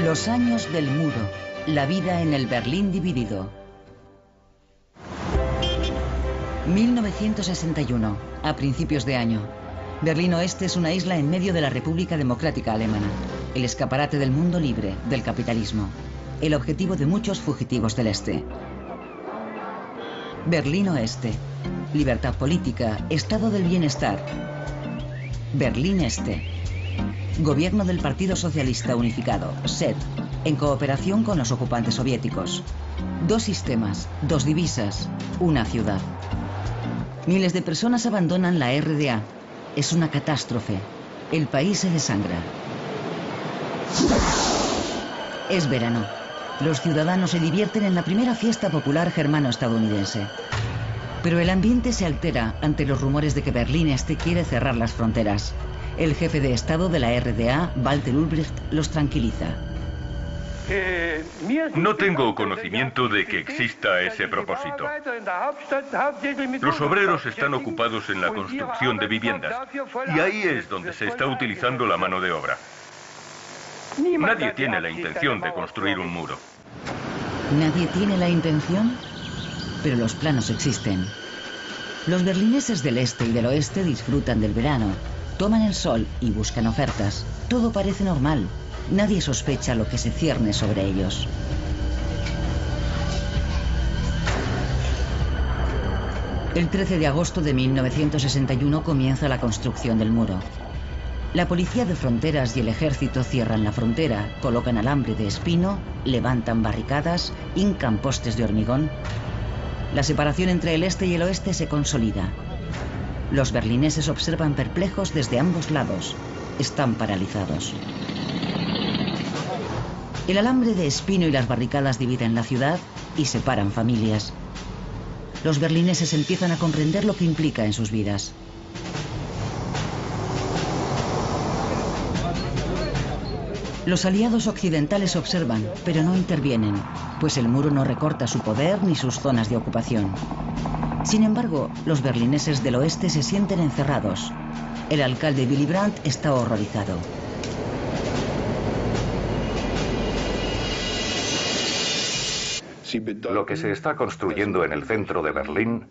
Los años del muro. La vida en el Berlín dividido. 1961, a principios de año. Berlín Oeste es una isla en medio de la República Democrática Alemana, el escaparate del mundo libre, del capitalismo, el objetivo de muchos fugitivos del Este. Berlín Oeste, libertad política, estado del bienestar. Berlín Este, gobierno del Partido Socialista Unificado, SED, en cooperación con los ocupantes soviéticos. 2 sistemas, 2 divisas, una ciudad. Miles de personas abandonan la RDA. Es una catástrofe. El país se desangra. Es verano. Los ciudadanos se divierten en la primera fiesta popular germano-estadounidense. Pero el ambiente se altera ante los rumores de que Berlín Este quiere cerrar las fronteras. El jefe de Estado de la RDA, Walter Ulbricht, los tranquiliza. No tengo conocimiento de que exista ese propósito. Los obreros están ocupados en la construcción de viviendas y ahí es donde se está utilizando la mano de obra. Nadie tiene la intención de construir un muro. ¿Nadie tiene la intención? Pero los planos existen. Los berlineses del este y del oeste disfrutan del verano, toman el sol y buscan ofertas. Todo parece normal. Nadie sospecha lo que se cierne sobre ellos. El 13 de agosto de 1961 comienza la construcción del muro. La policía de fronteras y el ejército cierran la frontera, colocan alambre de espino, levantan barricadas, hincan postes de hormigón. La separación entre el este y el oeste se consolida. Los berlineses observan perplejos desde ambos lados. Están paralizados. El alambre de espino y las barricadas dividen la ciudad y separan familias. Los berlineses empiezan a comprender lo que implica en sus vidas. Los aliados occidentales observan, pero no intervienen, pues el muro no recorta su poder ni sus zonas de ocupación. Sin embargo, los berlineses del oeste se sienten encerrados. El alcalde Willy Brandt está horrorizado. Lo que se está construyendo en el centro de Berlín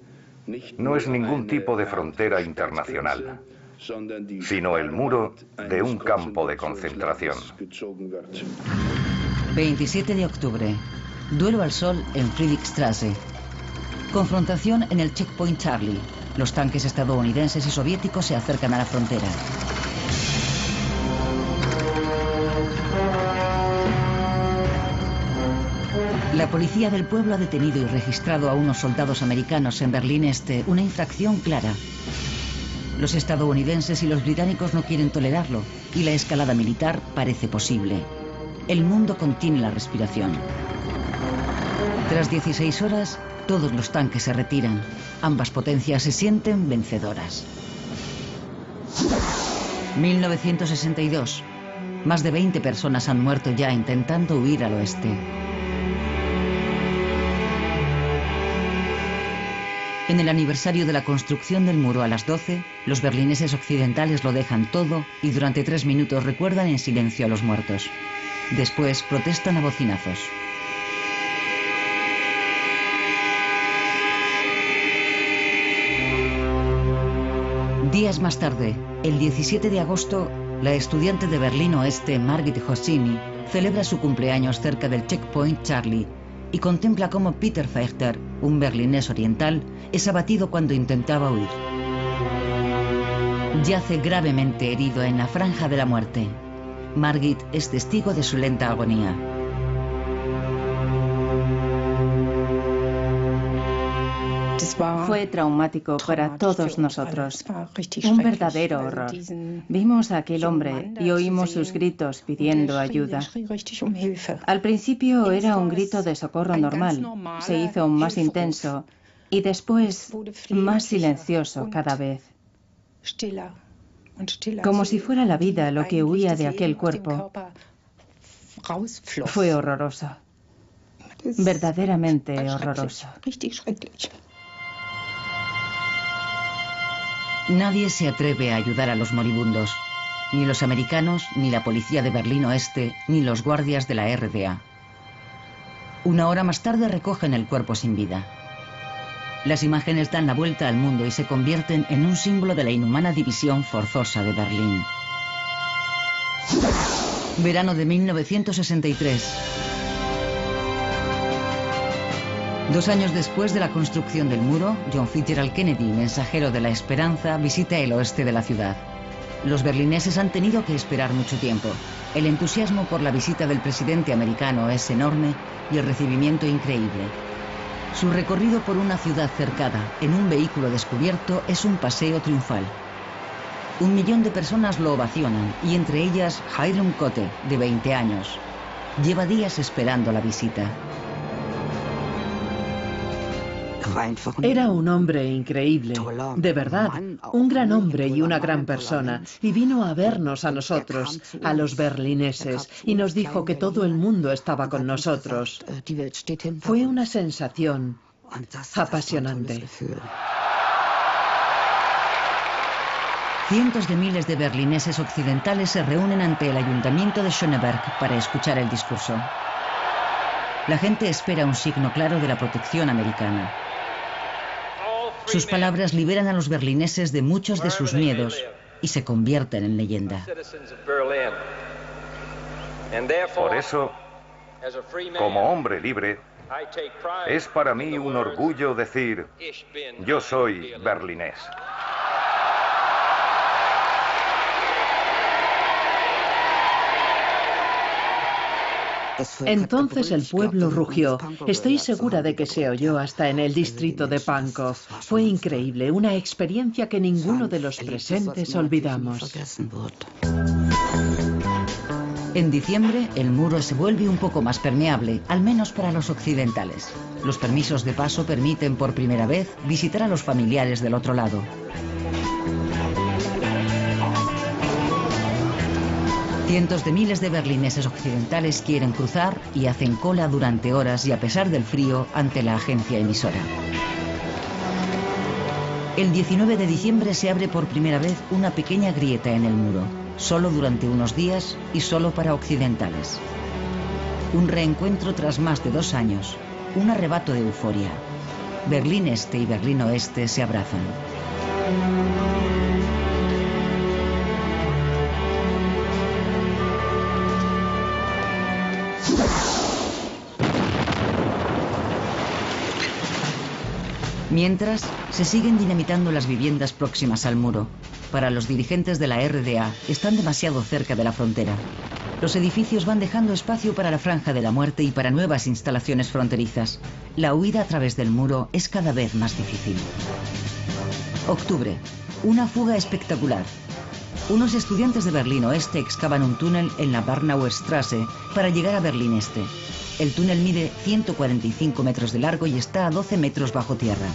no es ningún tipo de frontera internacional, sino el muro de un campo de concentración. 27 de octubre. Duelo al sol en Friedrichstraße. Confrontación en el Checkpoint Charlie. Los tanques estadounidenses y soviéticos se acercan a la frontera. La policía del pueblo ha detenido y registrado a unos soldados americanos en Berlín Este, una infracción clara. Los estadounidenses y los británicos no quieren tolerarlo y la escalada militar parece posible. El mundo contiene la respiración. Tras 16 horas, todos los tanques se retiran. Ambas potencias se sienten vencedoras. 1962. Más de 20 personas han muerto ya intentando huir al oeste. En el aniversario de la construcción del muro a las 12, los berlineses occidentales lo dejan todo y durante 3 minutos recuerdan en silencio a los muertos. Después protestan a bocinazos. Días más tarde, el 17 de agosto, la estudiante de Berlín Oeste, Margit Hoscini, celebra su cumpleaños cerca del Checkpoint Charlie y contempla cómo Peter Fechter, un berlinés oriental, es abatido cuando intentaba huir. Yace gravemente herido en la franja de la muerte. Margit es testigo de su lenta agonía. Fue traumático para todos nosotros. Un verdadero horror. Vimos a aquel hombre y oímos sus gritos pidiendo ayuda. Al principio era un grito de socorro normal. Se hizo más intenso y después más silencioso cada vez. Como si fuera la vida lo que huía de aquel cuerpo. Fue horroroso. Verdaderamente horroroso. Nadie se atreve a ayudar a los moribundos. Ni los americanos, ni la policía de Berlín Oeste, ni los guardias de la RDA. Una hora más tarde recogen el cuerpo sin vida. Las imágenes dan la vuelta al mundo y se convierten en un símbolo de la inhumana división forzosa de Berlín. Verano de 1963. 2 años después de la construcción del muro, John Fitzgerald Kennedy, mensajero de la esperanza, visita el oeste de la ciudad. Los berlineses han tenido que esperar mucho tiempo. El entusiasmo por la visita del presidente americano es enorme y el recibimiento increíble. Su recorrido por una ciudad cercada en un vehículo descubierto es un paseo triunfal. 1 millón de personas lo ovacionan y entre ellas Hiram Cote, de 20 años. Lleva días esperando la visita. Era un hombre increíble, de verdad, un gran hombre y una gran persona, y vino a vernos a nosotros, a los berlineses, y nos dijo que todo el mundo estaba con nosotros. Fue una sensación apasionante. Cientos de miles de berlineses occidentales se reúnen ante el ayuntamiento de Schöneberg para escuchar el discurso. La gente espera un signo claro de la protección americana. Sus palabras liberan a los berlineses de muchos de sus miedos y se convierten en leyenda. Por eso, como hombre libre, es para mí un orgullo decir, yo soy berlinés. Entonces el pueblo rugió. Estoy segura de que se oyó hasta en el distrito de Pankow. Fue increíble, una experiencia que ninguno de los presentes olvidamos. En diciembre, el muro se vuelve un poco más permeable, al menos para los occidentales. Los permisos de paso permiten por primera vez visitar a los familiares del otro lado. Cientos de miles de berlineses occidentales quieren cruzar y hacen cola durante horas y a pesar del frío ante la agencia emisora. El 19 de diciembre se abre por primera vez una pequeña grieta en el muro, solo durante unos días y solo para occidentales. Un reencuentro tras más de 2 años, un arrebato de euforia. Berlín Este y Berlín Oeste se abrazan. Mientras, se siguen dinamitando las viviendas próximas al muro. Para los dirigentes de la RDA, están demasiado cerca de la frontera. Los edificios van dejando espacio para la franja de la muerte y para nuevas instalaciones fronterizas. La huida a través del muro es cada vez más difícil. Octubre. Una fuga espectacular. Unos estudiantes de Berlín Oeste excavan un túnel en la Barnauer Straße para llegar a Berlín Este. El túnel mide 145 metros de largo y está a 12 metros bajo tierra.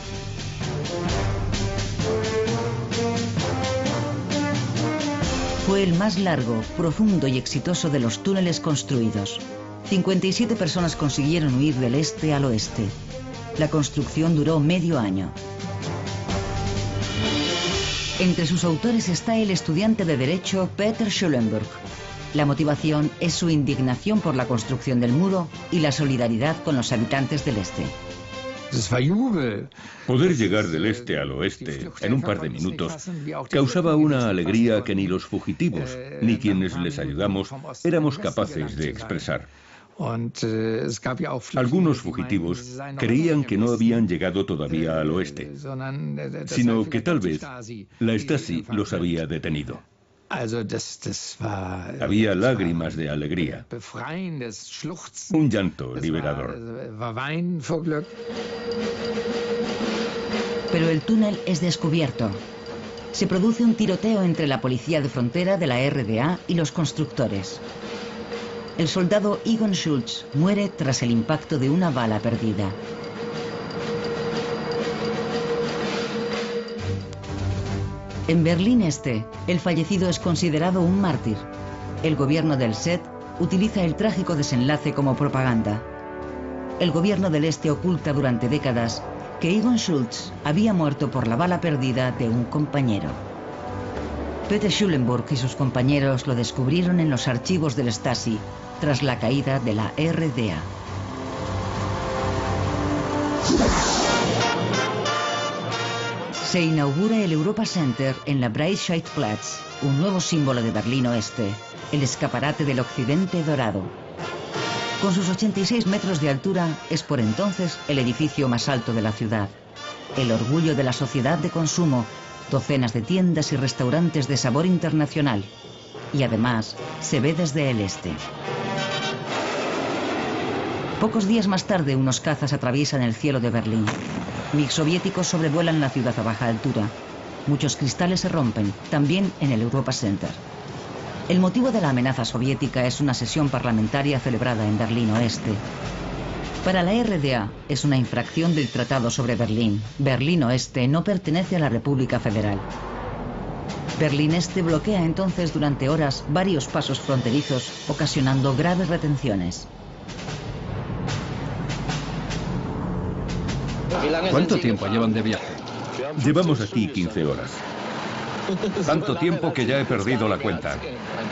Fue el más largo, profundo y exitoso de los túneles construidos. 57 personas consiguieron huir del este al oeste. La construcción duró medio año. Entre sus autores está el estudiante de Derecho Peter Schulenburg. La motivación es su indignación por la construcción del muro y la solidaridad con los habitantes del este. Poder llegar del este al oeste en un par de minutos causaba una alegría que ni los fugitivos ni quienes les ayudamos éramos capaces de expresar. Algunos fugitivos creían que no habían llegado todavía al oeste, sino que tal vez la Stasi los había detenido. Había lágrimas de alegría, un llanto liberador. Pero el túnel es descubierto. Se produce un tiroteo entre la policía de frontera de la RDA y los constructores. El soldado Egon Schultz muere tras el impacto de una bala perdida. En Berlín Este, el fallecido es considerado un mártir. El gobierno del SED utiliza el trágico desenlace como propaganda. El gobierno del Este oculta durante décadas que Egon Schultz había muerto por la bala perdida de un compañero. Peter Schulenburg y sus compañeros lo descubrieron en los archivos del Stasi tras la caída de la RDA. Se inaugura el Europa Center en la Breitscheidplatz, un nuevo símbolo de Berlín Oeste, el escaparate del occidente dorado. Con sus 86 metros de altura, es por entonces el edificio más alto de la ciudad, el orgullo de la sociedad de consumo, docenas de tiendas y restaurantes de sabor internacional, y además se ve desde el este. Pocos días más tarde, unos cazas atraviesan el cielo de Berlín. MiG soviéticos sobrevuelan la ciudad a baja altura. Muchos cristales se rompen, también en el Europa Center. El motivo de la amenaza soviética es una sesión parlamentaria celebrada en Berlín Oeste. Para la RDA es una infracción del Tratado sobre Berlín. Berlín Oeste no pertenece a la República Federal. Berlín Este bloquea entonces durante horas varios pasos fronterizos, ocasionando graves retenciones. ¿Cuánto tiempo llevan de viaje? Llevamos aquí 15 horas. Tanto tiempo que ya he perdido la cuenta.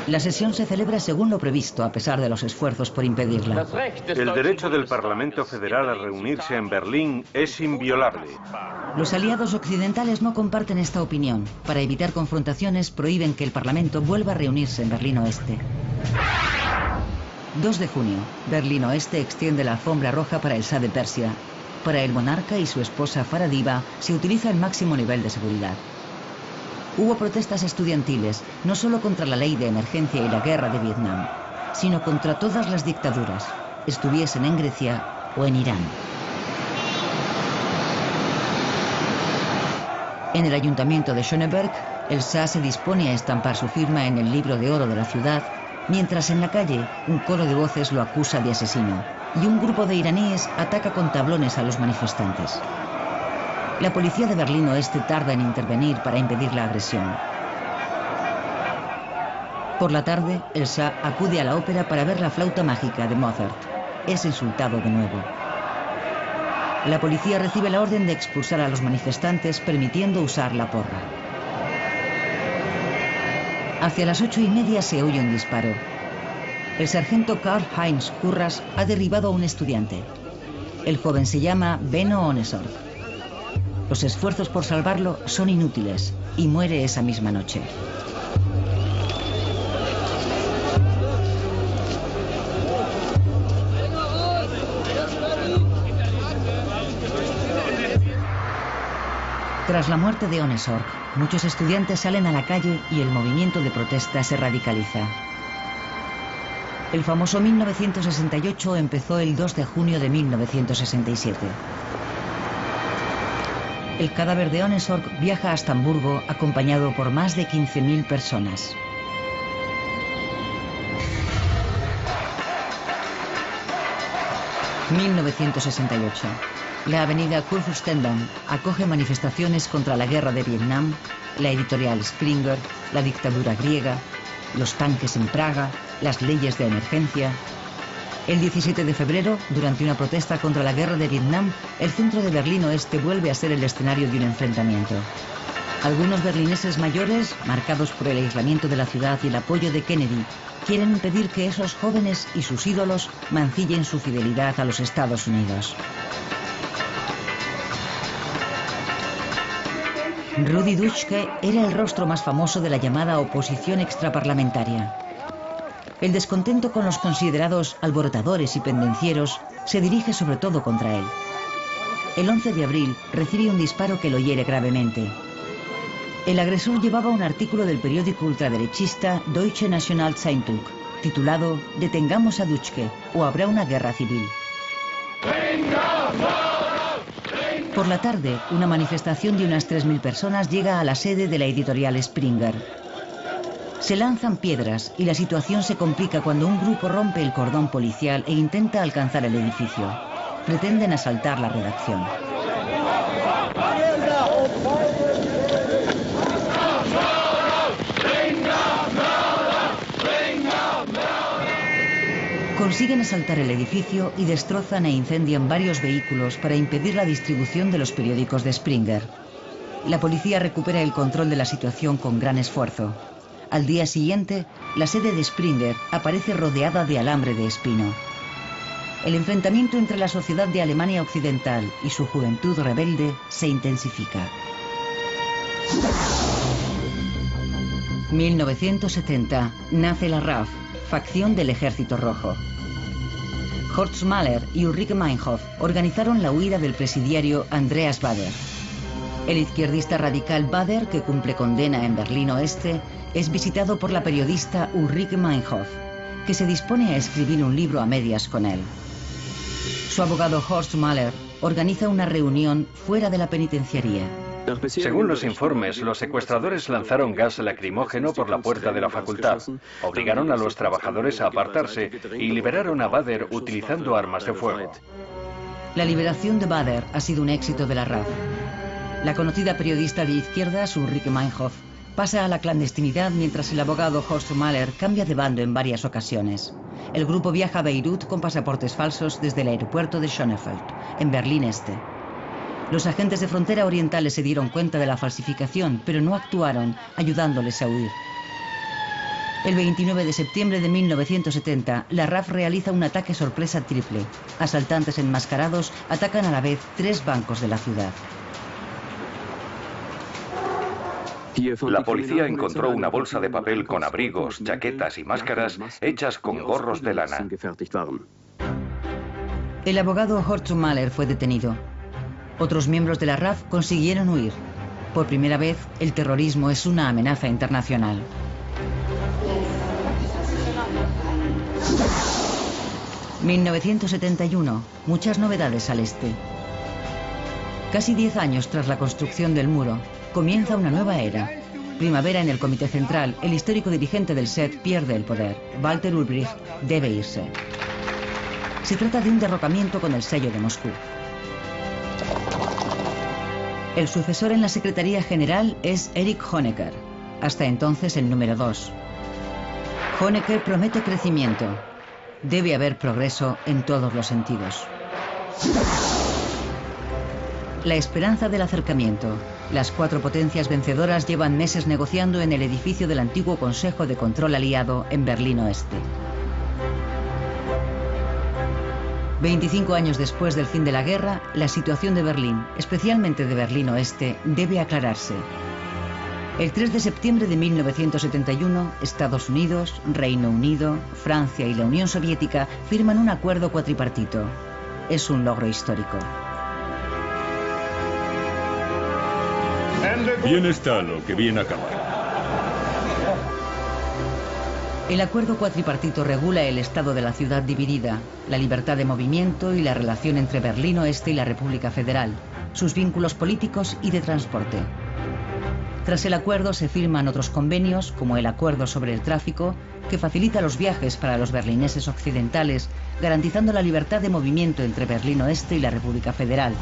La sesión se celebra según lo previsto, a pesar de los esfuerzos por impedirla. El derecho del Parlamento Federal a reunirse en Berlín es inviolable. Los aliados occidentales no comparten esta opinión. Para evitar confrontaciones, prohíben que el Parlamento vuelva a reunirse en Berlín Oeste. 2 de junio, Berlín Oeste extiende la alfombra roja para el Shah de Persia. Para el monarca y su esposa Farah Diba se utiliza el máximo nivel de seguridad. Hubo protestas estudiantiles, no solo contra la ley de emergencia y la guerra de Vietnam, sino contra todas las dictaduras, estuviesen en Grecia o en Irán. En el ayuntamiento de Schöneberg, el Shah se dispone a estampar su firma en el libro de oro de la ciudad, mientras en la calle un coro de voces lo acusa de asesino, y un grupo de iraníes ataca con tablones a los manifestantes. La policía de Berlín Oeste tarda en intervenir para impedir la agresión. Por la tarde, el Shah acude a la ópera para ver la flauta mágica de Mozart. Es insultado de nuevo. La policía recibe la orden de expulsar a los manifestantes, permitiendo usar la porra. Hacia las 8:30 se oye un disparo. El sargento Karl-Heinz Kurras ha derribado a un estudiante. El joven se llama Benno Ohnesorg. Los esfuerzos por salvarlo son inútiles y muere esa misma noche. Tras la muerte de Ohnesorg, muchos estudiantes salen a la calle y el movimiento de protesta se radicaliza. El famoso 1968 empezó el 2 de junio de 1967. El cadáver de Ohnesorg viaja hasta Hamburgo acompañado por más de 15.000 personas. ...1968... La avenida Kurfürstendamm acoge manifestaciones contra la guerra de Vietnam, la editorial Springer, la dictadura griega, los tanques en Praga, las leyes de emergencia. El 17 de febrero, durante una protesta contra la guerra de Vietnam, el centro de Berlín Oeste vuelve a ser el escenario de un enfrentamiento. Algunos berlineses mayores, marcados por el aislamiento de la ciudad y el apoyo de Kennedy, quieren impedir que esos jóvenes y sus ídolos mancillen su fidelidad a los Estados Unidos. Rudi Dutschke era el rostro más famoso de la llamada oposición extraparlamentaria. El descontento con los considerados alborotadores y pendencieros se dirige sobre todo contra él. El 11 de abril recibe un disparo que lo hiere gravemente. El agresor llevaba un artículo del periódico ultraderechista Deutsche Nationalzeitung, titulado «Detengamos a Dutschke o habrá una guerra civil». Por la tarde, una manifestación de unas 3.000 personas llega a la sede de la editorial Springer. Se lanzan piedras y la situación se complica cuando un grupo rompe el cordón policial e intenta alcanzar el edificio. Pretenden asaltar la redacción. Consiguen asaltar el edificio y destrozan e incendian varios vehículos para impedir la distribución de los periódicos de Springer. La policía recupera el control de la situación con gran esfuerzo. Al día siguiente, la sede de Springer aparece rodeada de alambre de espino. El enfrentamiento entre la sociedad de Alemania Occidental y su juventud rebelde se intensifica. 1970 nace la RAF, facción del Ejército Rojo. Horst Mahler y Ulrike Meinhof organizaron la huida del presidiario Andreas Baader. El izquierdista radical Baader, que cumple condena en Berlín Oeste, es visitado por la periodista Ulrike Meinhof, que se dispone a escribir un libro a medias con él. Su abogado Horst Mahler organiza una reunión fuera de la penitenciaría. Según los informes, los secuestradores lanzaron gas lacrimógeno por la puerta de la facultad, obligaron a los trabajadores a apartarse y liberaron a Baader utilizando armas de fuego. La liberación de Baader ha sido un éxito de la RAF. La conocida periodista de izquierdas, Ulrike Meinhof, pasa a la clandestinidad mientras el abogado Horst Mahler cambia de bando en varias ocasiones. El grupo viaja a Beirut con pasaportes falsos desde el aeropuerto de Schönefeld, en Berlín Este. Los agentes de frontera orientales se dieron cuenta de la falsificación, pero no actuaron, ayudándoles a huir. El 29 de septiembre de 1970, la RAF realiza un ataque sorpresa triple. Asaltantes enmascarados atacan a la vez 3 bancos de la ciudad. La policía encontró una bolsa de papel con abrigos, chaquetas y máscaras hechas con gorros de lana. El abogado Horst Mahler fue detenido. Otros miembros de la RAF consiguieron huir. Por primera vez, el terrorismo es una amenaza internacional. ...1971... muchas novedades al este. Casi 10 años tras la construcción del muro, comienza una nueva era. Primavera en el Comité Central, el histórico dirigente del SED pierde el poder. Walter Ulbricht debe irse. Se trata de un derrocamiento con el sello de Moscú. El sucesor en la Secretaría General es Erich Honecker, hasta entonces el número 2. Honecker promete crecimiento. Debe haber progreso en todos los sentidos. La esperanza del acercamiento. Las 4 potencias vencedoras llevan meses negociando en el edificio del antiguo Consejo de Control Aliado en Berlín Oeste. 25 años después del fin de la guerra, la situación de Berlín, especialmente de Berlín Oeste, debe aclararse. El 3 de septiembre de 1971, Estados Unidos, Reino Unido, Francia y la Unión Soviética firman un acuerdo cuatripartito. Es un logro histórico. Bien está lo que bien acaba. El acuerdo cuatripartito regula el estado de la ciudad dividida, la libertad de movimiento y la relación entre Berlín Oeste y la República Federal, sus vínculos políticos y de transporte. Tras el acuerdo se firman otros convenios, como el Acuerdo sobre el Tráfico, que facilita los viajes para los berlineses occidentales, garantizando la libertad de movimiento entre Berlín Oeste y la República Federal.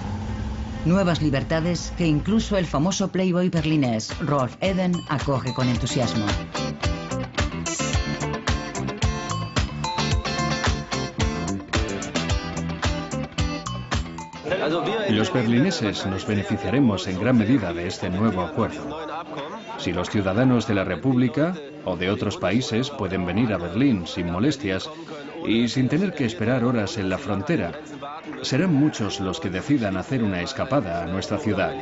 Nuevas libertades que incluso el famoso playboy berlinés Rolf Eden acoge con entusiasmo. Los berlineses nos beneficiaremos en gran medida de este nuevo acuerdo. Si los ciudadanos de la República o de otros países pueden venir a Berlín sin molestias y sin tener que esperar horas en la frontera, serán muchos los que decidan hacer una escapada a nuestra ciudad.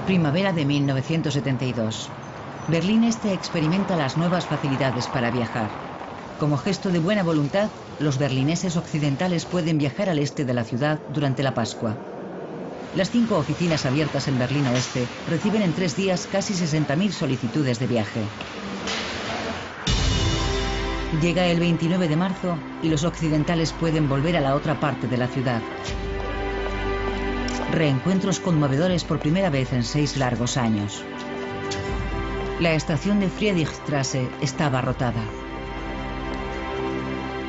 Primavera de 1972. Berlín Este experimenta las nuevas facilidades para viajar. Como gesto de buena voluntad, los berlineses occidentales pueden viajar al este de la ciudad durante la Pascua. Las 5 oficinas abiertas en Berlín Oeste reciben en 3 días casi 60.000 solicitudes de viaje. Llega el 29 de marzo y los occidentales pueden volver a la otra parte de la ciudad. Reencuentros conmovedores por primera vez en 6 largos años. La estación de Friedrichstraße está abarrotada.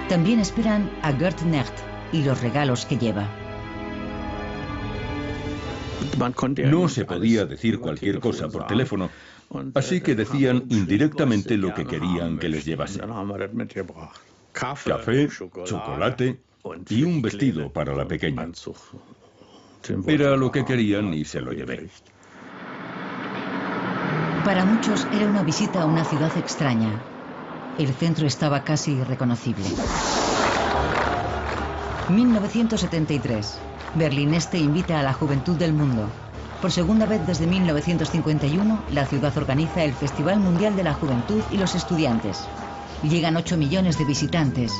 También esperan a Gerd Necht y los regalos que lleva. No se podía decir cualquier cosa por teléfono, así que decían indirectamente lo que querían que les llevase. Café, chocolate y un vestido para la pequeña. Era lo que querían y se lo llevé. Para muchos era una visita a una ciudad extraña. El centro estaba casi irreconocible. 1973. Berlín Este invita a la juventud del mundo. Por segunda vez desde 1951, la ciudad organiza el Festival Mundial de la Juventud y los Estudiantes. Llegan 8 millones de visitantes.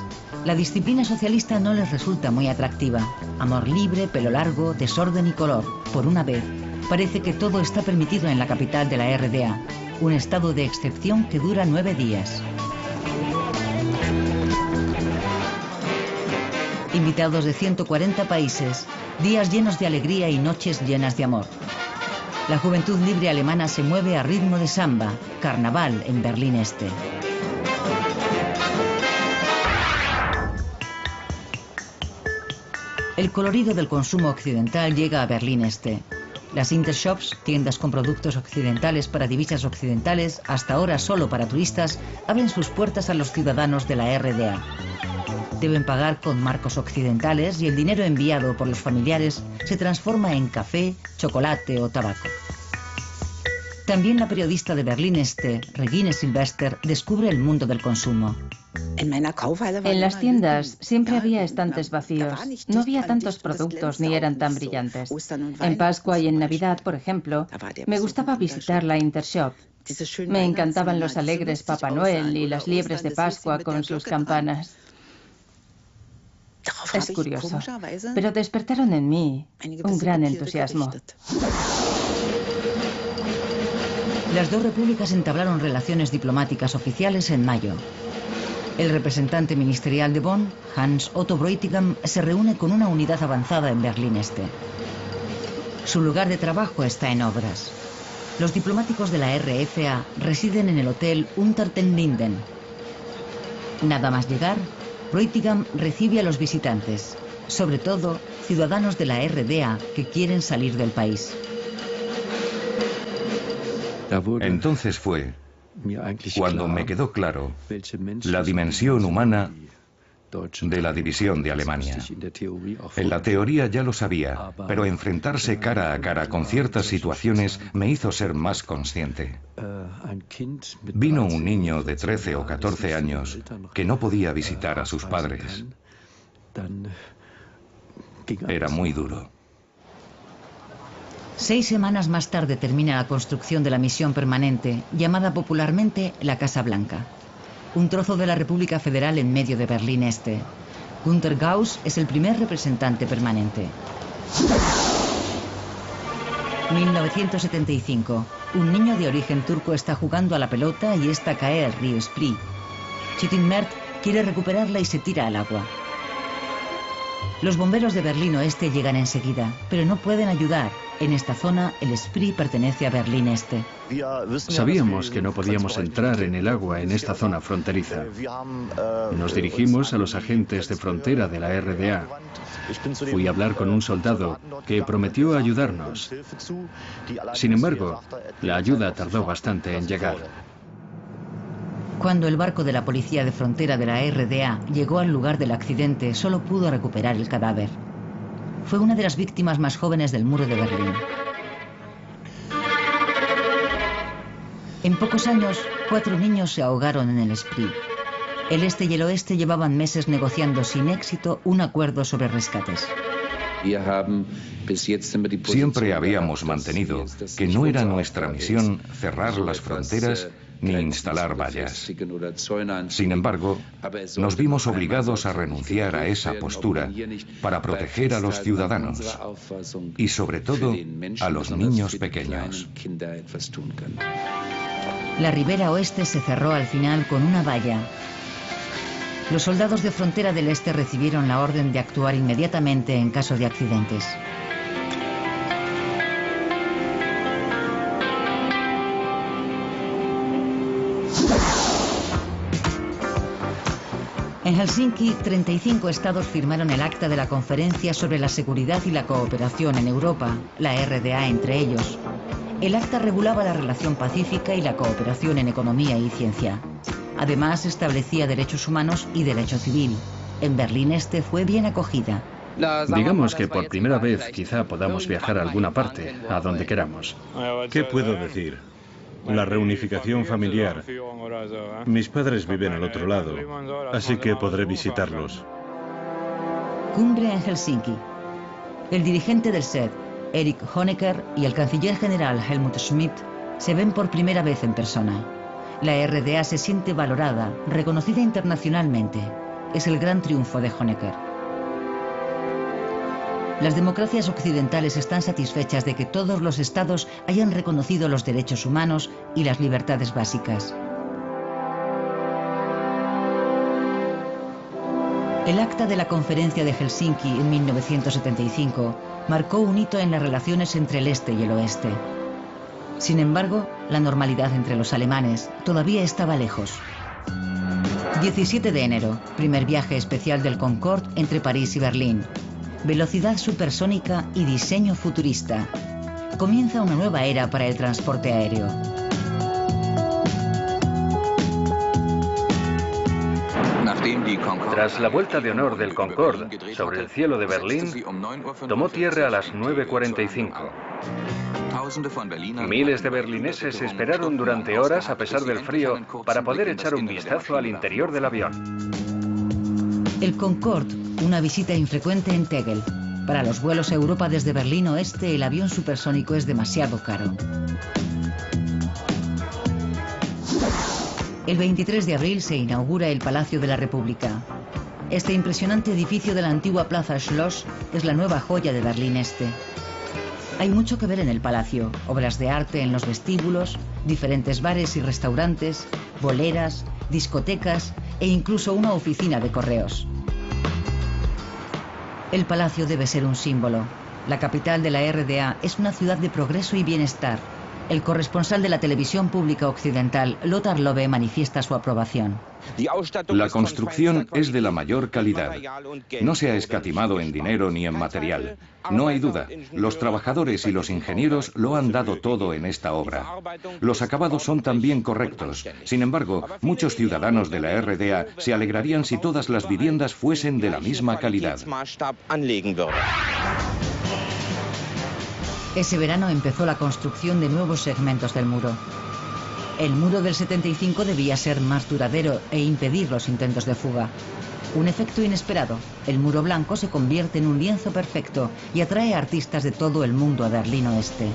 La disciplina socialista no les resulta muy atractiva. Amor libre, pelo largo, desorden y color. Por una vez, parece que todo está permitido en la capital de la RDA. Un estado de excepción que dura 9 días. Invitados de 140 países, días llenos de alegría y noches llenas de amor. La juventud libre alemana se mueve a ritmo de samba, carnaval en Berlín Este. El colorido del consumo occidental llega a Berlín Este. Las Intershops, tiendas con productos occidentales para divisas occidentales, hasta ahora solo para turistas, abren sus puertas a los ciudadanos de la RDA. Deben pagar con marcos occidentales y el dinero enviado por los familiares se transforma en café, chocolate o tabaco. También la periodista de Berlín Este, Regine Silvester, descubre el mundo del consumo. En las tiendas siempre había estantes vacíos. No había tantos productos ni eran tan brillantes. En Pascua y en Navidad, por ejemplo, me gustaba visitar la Intershop. Me encantaban los alegres Papá Noel y las liebres de Pascua con sus campanas. Es curioso, pero despertaron en mí un gran entusiasmo. Las dos repúblicas entablaron relaciones diplomáticas oficiales en mayo. El representante ministerial de Bonn, Hans Otto Bräutigam, se reúne con una unidad avanzada en Berlín Este. Su lugar de trabajo está en obras. Los diplomáticos de la RFA residen en el hotel Unter den Linden. Nada más llegar, Bräutigam recibe a los visitantes, sobre todo ciudadanos de la RDA que quieren salir del país. Entonces fue cuando me quedó claro la dimensión humana de la división de Alemania. En la teoría ya lo sabía, pero enfrentarse cara a cara con ciertas situaciones me hizo ser más consciente. Vino un niño de 13 o 14 años que no podía visitar a sus padres. Era muy duro. 6 semanas más tarde termina la construcción de la misión permanente, llamada popularmente la Casa Blanca. Un trozo de la República Federal en medio de Berlín Este. Günter Gauss es el primer representante permanente. 1975. Un niño de origen turco está jugando a la pelota y esta cae al río Spree. Chitin Mert quiere recuperarla y se tira al agua. Los bomberos de Berlín Oeste llegan enseguida, pero no pueden ayudar. En esta zona, el Spree pertenece a Berlín Este. Sabíamos que no podíamos entrar en el agua en esta zona fronteriza. Nos dirigimos a los agentes de frontera de la RDA. Fui a hablar con un soldado que prometió ayudarnos. Sin embargo, la ayuda tardó bastante en llegar. Cuando el barco de la policía de frontera de la RDA llegó al lugar del accidente, solo pudo recuperar el cadáver. Fue una de las víctimas más jóvenes del muro de Berlín. En pocos años, 4 niños se ahogaron en el Spree. El este y el oeste llevaban meses negociando sin éxito un acuerdo sobre rescates. Siempre habíamos mantenido que no era nuestra misión cerrar las fronteras ni instalar vallas. Sin embargo, nos vimos obligados a renunciar a esa postura para proteger a los ciudadanos y, sobre todo, a los niños pequeños. La ribera oeste se cerró al final con una valla. Los soldados de frontera del este recibieron la orden de actuar inmediatamente en caso de accidentes. En Helsinki, 35 estados firmaron el acta de la Conferencia sobre la Seguridad y la Cooperación en Europa, la RDA entre ellos. El acta regulaba la relación pacífica y la cooperación en economía y ciencia. Además, establecía derechos humanos y derecho civil. En Berlín Este fue bien acogida. Digamos que por primera vez quizá podamos viajar a alguna parte, a donde queramos. ¿Qué puedo decir? La reunificación familiar. Mis padres viven al otro lado, así que podré visitarlos. Cumbre en Helsinki. El dirigente del SED, Erich Honecker, y el canciller general Helmut Schmidt se ven por primera vez en persona. La RDA se siente valorada, reconocida internacionalmente. Es el gran triunfo de Honecker. Las democracias occidentales están satisfechas de que todos los estados hayan reconocido los derechos humanos y las libertades básicas. El acta de la Conferencia de Helsinki en 1975 marcó un hito en las relaciones entre el este y el oeste. Sin embargo, la normalidad entre los alemanes todavía estaba lejos. 17 de enero, primer viaje especial del Concorde entre París y Berlín. Velocidad supersónica y diseño futurista. Comienza una nueva era para el transporte aéreo. Tras la vuelta de honor del Concorde sobre el cielo de Berlín, tomó tierra a las 9:45. Miles de berlineses esperaron durante horas, a pesar del frío, para poder echar un vistazo al interior del avión. El Concorde, una visita infrecuente en Tegel. Para los vuelos a Europa desde Berlín Oeste, el avión supersónico es demasiado caro. El 23 de abril se inaugura el Palacio de la República. Este impresionante edificio de la antigua Plaza Schloss es la nueva joya de Berlín Este. Hay mucho que ver en el palacio, obras de arte en los vestíbulos, diferentes bares y restaurantes, boleras, discotecas e incluso una oficina de correos. El palacio debe ser un símbolo. La capital de la RDA es una ciudad de progreso y bienestar. El corresponsal de la televisión pública occidental, Lothar Lobe, manifiesta su aprobación. La construcción es de la mayor calidad. No se ha escatimado en dinero ni en material. No hay duda, los trabajadores y los ingenieros lo han dado todo en esta obra. Los acabados son también correctos. Sin embargo, muchos ciudadanos de la RDA se alegrarían si todas las viviendas fuesen de la misma calidad. Ese verano empezó la construcción de nuevos segmentos del muro. El muro del 75 debía ser más duradero e impedir los intentos de fuga. Un efecto inesperado. El muro blanco se convierte en un lienzo perfecto y atrae a artistas de todo el mundo a Berlín Oeste.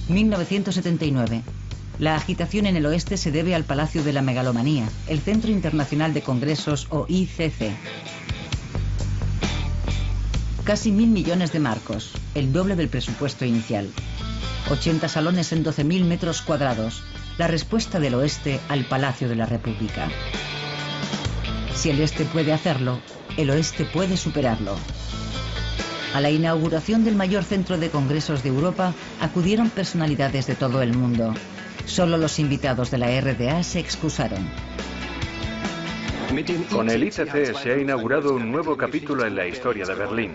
1979. La agitación en el oeste se debe al Palacio de la Megalomanía, el Centro Internacional de Congresos o ICC. Casi 1.000 millones de marcos, el doble del presupuesto inicial. 80 salones en 12.000 metros cuadrados. La respuesta del oeste al Palacio de la República. Si el este puede hacerlo, el oeste puede superarlo. A la inauguración del mayor centro de congresos de Europa acudieron personalidades de todo el mundo. Solo los invitados de la RDA se excusaron. Con el ICC se ha inaugurado un nuevo capítulo en la historia de Berlín.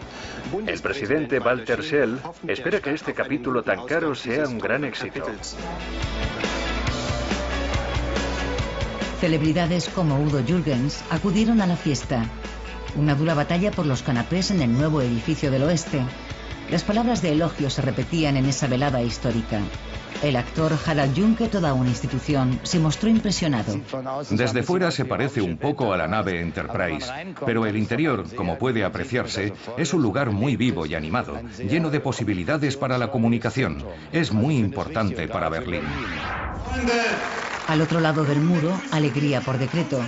El presidente Walter Scheel espera que este capítulo tan caro sea un gran éxito. Celebridades como Udo Jürgens acudieron a la fiesta. Una dura batalla por los canapés en el nuevo edificio del oeste. Las palabras de elogio se repetían en esa velada histórica. El actor Harald Junke, toda una institución, se mostró impresionado. Desde fuera se parece un poco a la nave Enterprise, pero el interior, como puede apreciarse, es un lugar muy vivo y animado, lleno de posibilidades para la comunicación. Es muy importante para Berlín. Al otro lado del muro, alegría por decreto.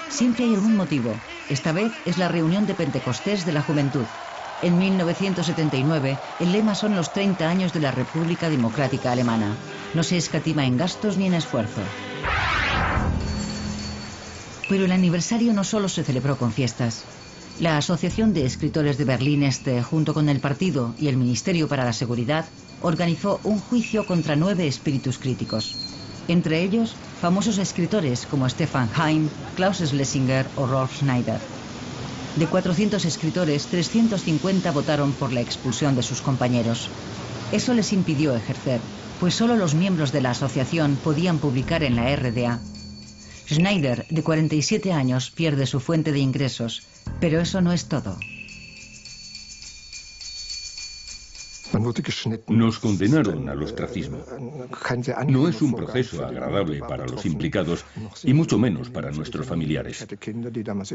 Siempre hay algún motivo. Esta vez es la reunión de Pentecostés de la juventud. En 1979, el lema son los 30 años de la República Democrática Alemana. No se escatima en gastos ni en esfuerzo. Pero el aniversario no solo se celebró con fiestas. La Asociación de Escritores de Berlín Este, junto con el partido y el Ministerio para la Seguridad, organizó un juicio contra 9 espíritus críticos. Entre ellos, famosos escritores como Stefan Heym, Klaus Schlesinger o Rolf Schneider. De 400 escritores, 350 votaron por la expulsión de sus compañeros. Eso les impidió ejercer, pues solo los miembros de la asociación podían publicar en la RDA. Schneider, de 47 años, pierde su fuente de ingresos, pero eso no es todo. Nos condenaron al ostracismo. No es un proceso agradable para los implicados y mucho menos para nuestros familiares.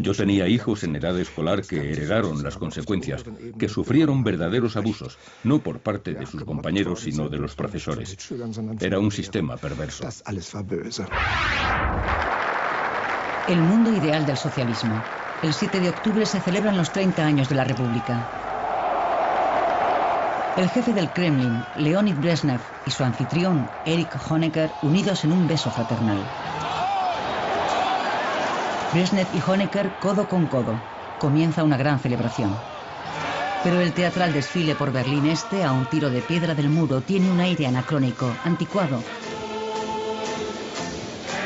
Yo tenía hijos en edad escolar que heredaron las consecuencias, que sufrieron verdaderos abusos, no por parte de sus compañeros, sino de los profesores. Era un sistema perverso. El mundo ideal del socialismo. El 7 de octubre se celebran los 30 años de la República. El jefe del Kremlin, Leonid Brezhnev, y su anfitrión, Erich Honecker, unidos en un beso fraternal. Brezhnev y Honecker codo con codo. Comienza una gran celebración. Pero el teatral desfile por Berlín Este, a un tiro de piedra del muro, tiene un aire anacrónico, anticuado.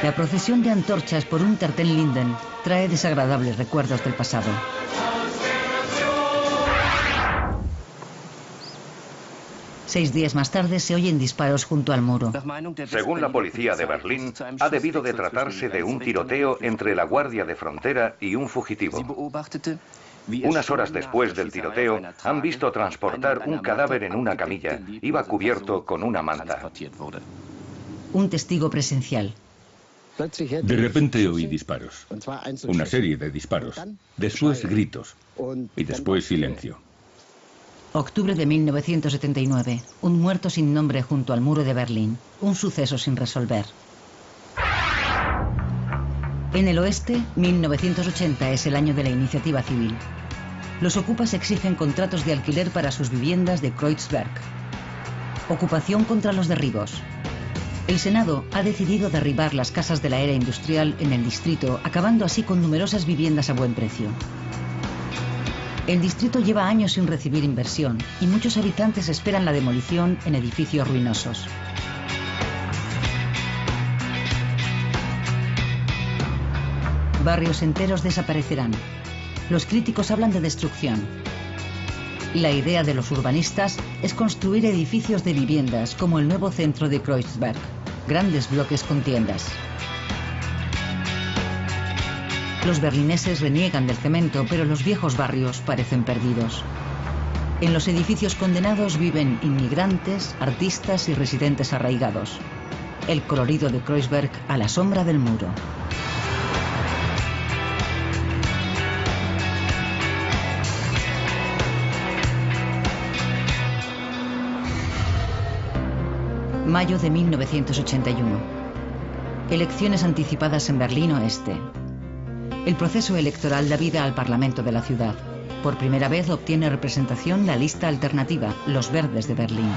La procesión de antorchas por Unter den Linden trae desagradables recuerdos del pasado. Seis días más tarde se oyen disparos junto al muro. Según la policía de Berlín, ha debido de tratarse de un tiroteo entre la Guardia de Frontera y un fugitivo. Unas horas después del tiroteo, han visto transportar un cadáver en una camilla. Iba cubierto con una manta. Un testigo presencial. De repente oí disparos. Una serie de disparos. Después gritos. Y después silencio. Octubre de 1979. Un muerto sin nombre junto al muro de Berlín. Un suceso sin resolver. En el oeste, 1980 es el año de la iniciativa civil. Los ocupas exigen contratos de alquiler para sus viviendas de Kreuzberg. Ocupación contra los derribos. El Senado ha decidido derribar las casas de la era industrial en el distrito, acabando así con numerosas viviendas a buen precio. El distrito lleva años sin recibir inversión y muchos habitantes esperan la demolición en edificios ruinosos. Barrios enteros desaparecerán. Los críticos hablan de destrucción. La idea de los urbanistas es construir edificios de viviendas como el nuevo centro de Kreuzberg, grandes bloques con tiendas. Los berlineses reniegan del cemento, pero los viejos barrios parecen perdidos. En los edificios condenados viven inmigrantes, artistas y residentes arraigados. El colorido de Kreuzberg a la sombra del muro. Mayo de 1981. Elecciones anticipadas en Berlín Oeste. El proceso electoral da vida al Parlamento de la ciudad. Por primera vez obtiene representación la lista alternativa, Los Verdes de Berlín.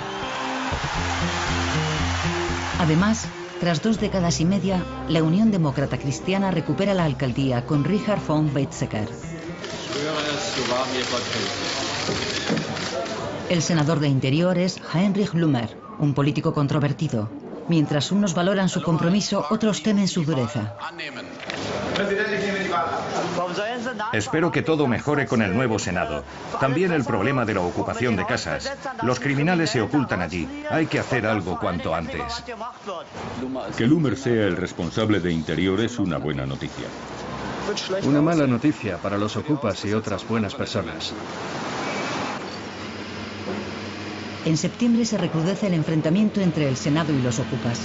Además, tras 2 décadas y media, la Unión Demócrata Cristiana recupera la alcaldía con Richard von Weizsäcker. El senador de Interior es Heinrich Lummer, un político controvertido. Mientras unos valoran su compromiso, otros temen su dureza. Espero que todo mejore con el nuevo Senado. También el problema de la ocupación de casas. Los criminales se ocultan allí. Hay que hacer algo cuanto antes. Que Lummer sea el responsable de Interior es una buena noticia. Una mala noticia para los ocupas y otras buenas personas. En septiembre se recrudece el enfrentamiento entre el Senado y los ocupas.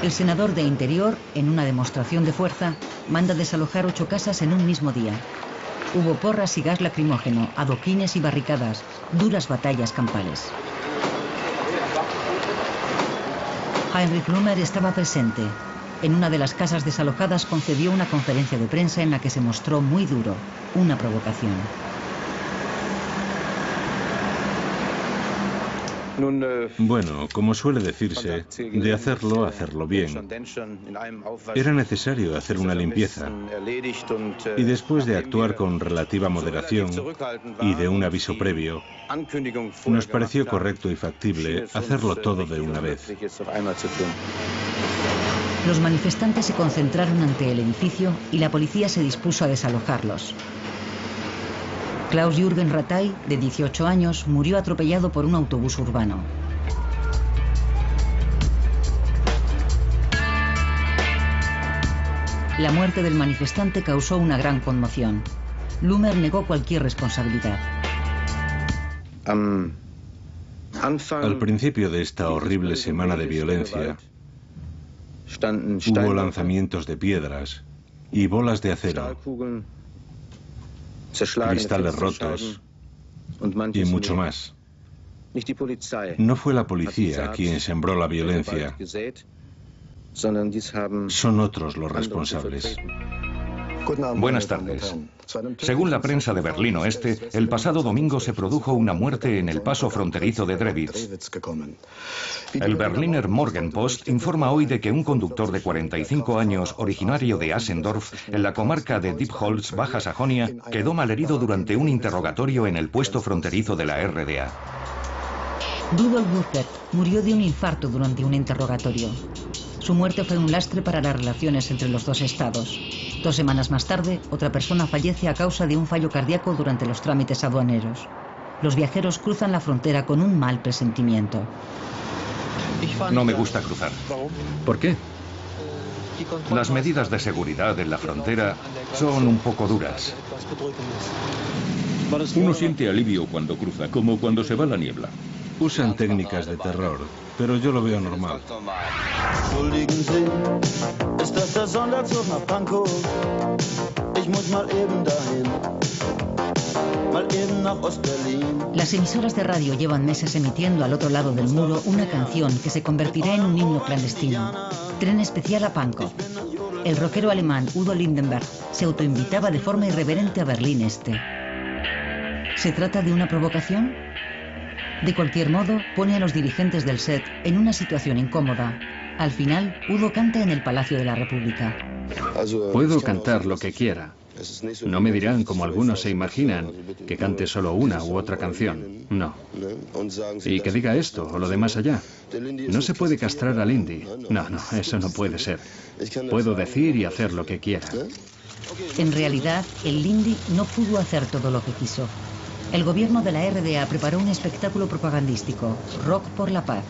El senador de Interior, en una demostración de fuerza, manda desalojar 8 casas en un mismo día. Hubo porras y gas lacrimógeno, adoquines y barricadas, duras batallas campales. Heinrich Lummer estaba presente. En una de las casas desalojadas concedió una conferencia de prensa en la que se mostró muy duro, una provocación. Bueno, como suele decirse, de hacerlo bien. Era necesario hacer una limpieza. Y después de actuar con relativa moderación y de un aviso previo, nos pareció correcto y factible hacerlo todo de una vez. Los manifestantes se concentraron ante el edificio y la policía se dispuso a desalojarlos. Klaus-Jürgen Rattay, de 18 años, murió atropellado por un autobús urbano. La muerte del manifestante causó una gran conmoción. Luhmer negó cualquier responsabilidad. Al principio de esta horrible semana de violencia, hubo lanzamientos de piedras y bolas de acero, cristales rotos y mucho más. No fue la policía quien sembró la violencia, son otros los responsables. Buenas tardes. Según la prensa de Berlín Oeste, el pasado domingo se produjo una muerte en el paso fronterizo de Drewitz. El Berliner Morgenpost informa hoy de que un conductor de 45 años, originario de Asendorf, en la comarca de Diepholz, Baja Sajonia, quedó malherido durante un interrogatorio en el puesto fronterizo de la RDA. Rudolf Burkert murió de un infarto durante un interrogatorio. Su muerte fue un lastre para las relaciones entre los dos estados. 2 semanas más tarde, otra persona fallece a causa de un fallo cardíaco durante los trámites aduaneros. Los viajeros cruzan la frontera con un mal presentimiento. No me gusta cruzar. ¿Por qué? Las medidas de seguridad en la frontera son un poco duras. Uno siente alivio cuando cruza, como cuando se va la niebla. Usan técnicas de terror, pero yo lo veo normal. Las emisoras de radio llevan meses emitiendo al otro lado del muro una canción que se convertirá en un himno clandestino. Tren especial a Pankow. El rockero alemán Udo Lindenberg se autoinvitaba de forma irreverente a Berlín Este. ¿Se trata de una provocación? De cualquier modo, pone a los dirigentes del SED en una situación incómoda. Al final, Udo canta en el Palacio de la República. Puedo cantar lo que quiera. No me dirán, como algunos se imaginan, que cante solo una u otra canción. No. Y que diga esto o lo de más allá. No se puede castrar al Lindy. No, eso no puede ser. Puedo decir y hacer lo que quiera. En realidad, el Lindy no pudo hacer todo lo que quiso. El gobierno de la RDA preparó un espectáculo propagandístico, Rock por la Paz.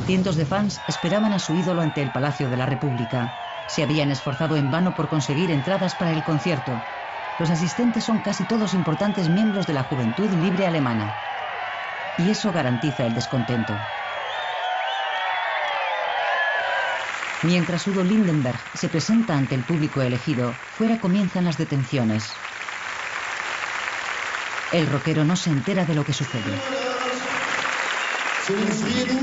Cientos de fans esperaban a su ídolo ante el Palacio de la República. Se habían esforzado en vano por conseguir entradas para el concierto. Los asistentes son casi todos importantes miembros de la Juventud Libre Alemana. Y eso garantiza el descontento. Mientras Udo Lindenberg se presenta ante el público elegido, fuera comienzan las detenciones. El rockero no se entera de lo que sucede. Für den Frieden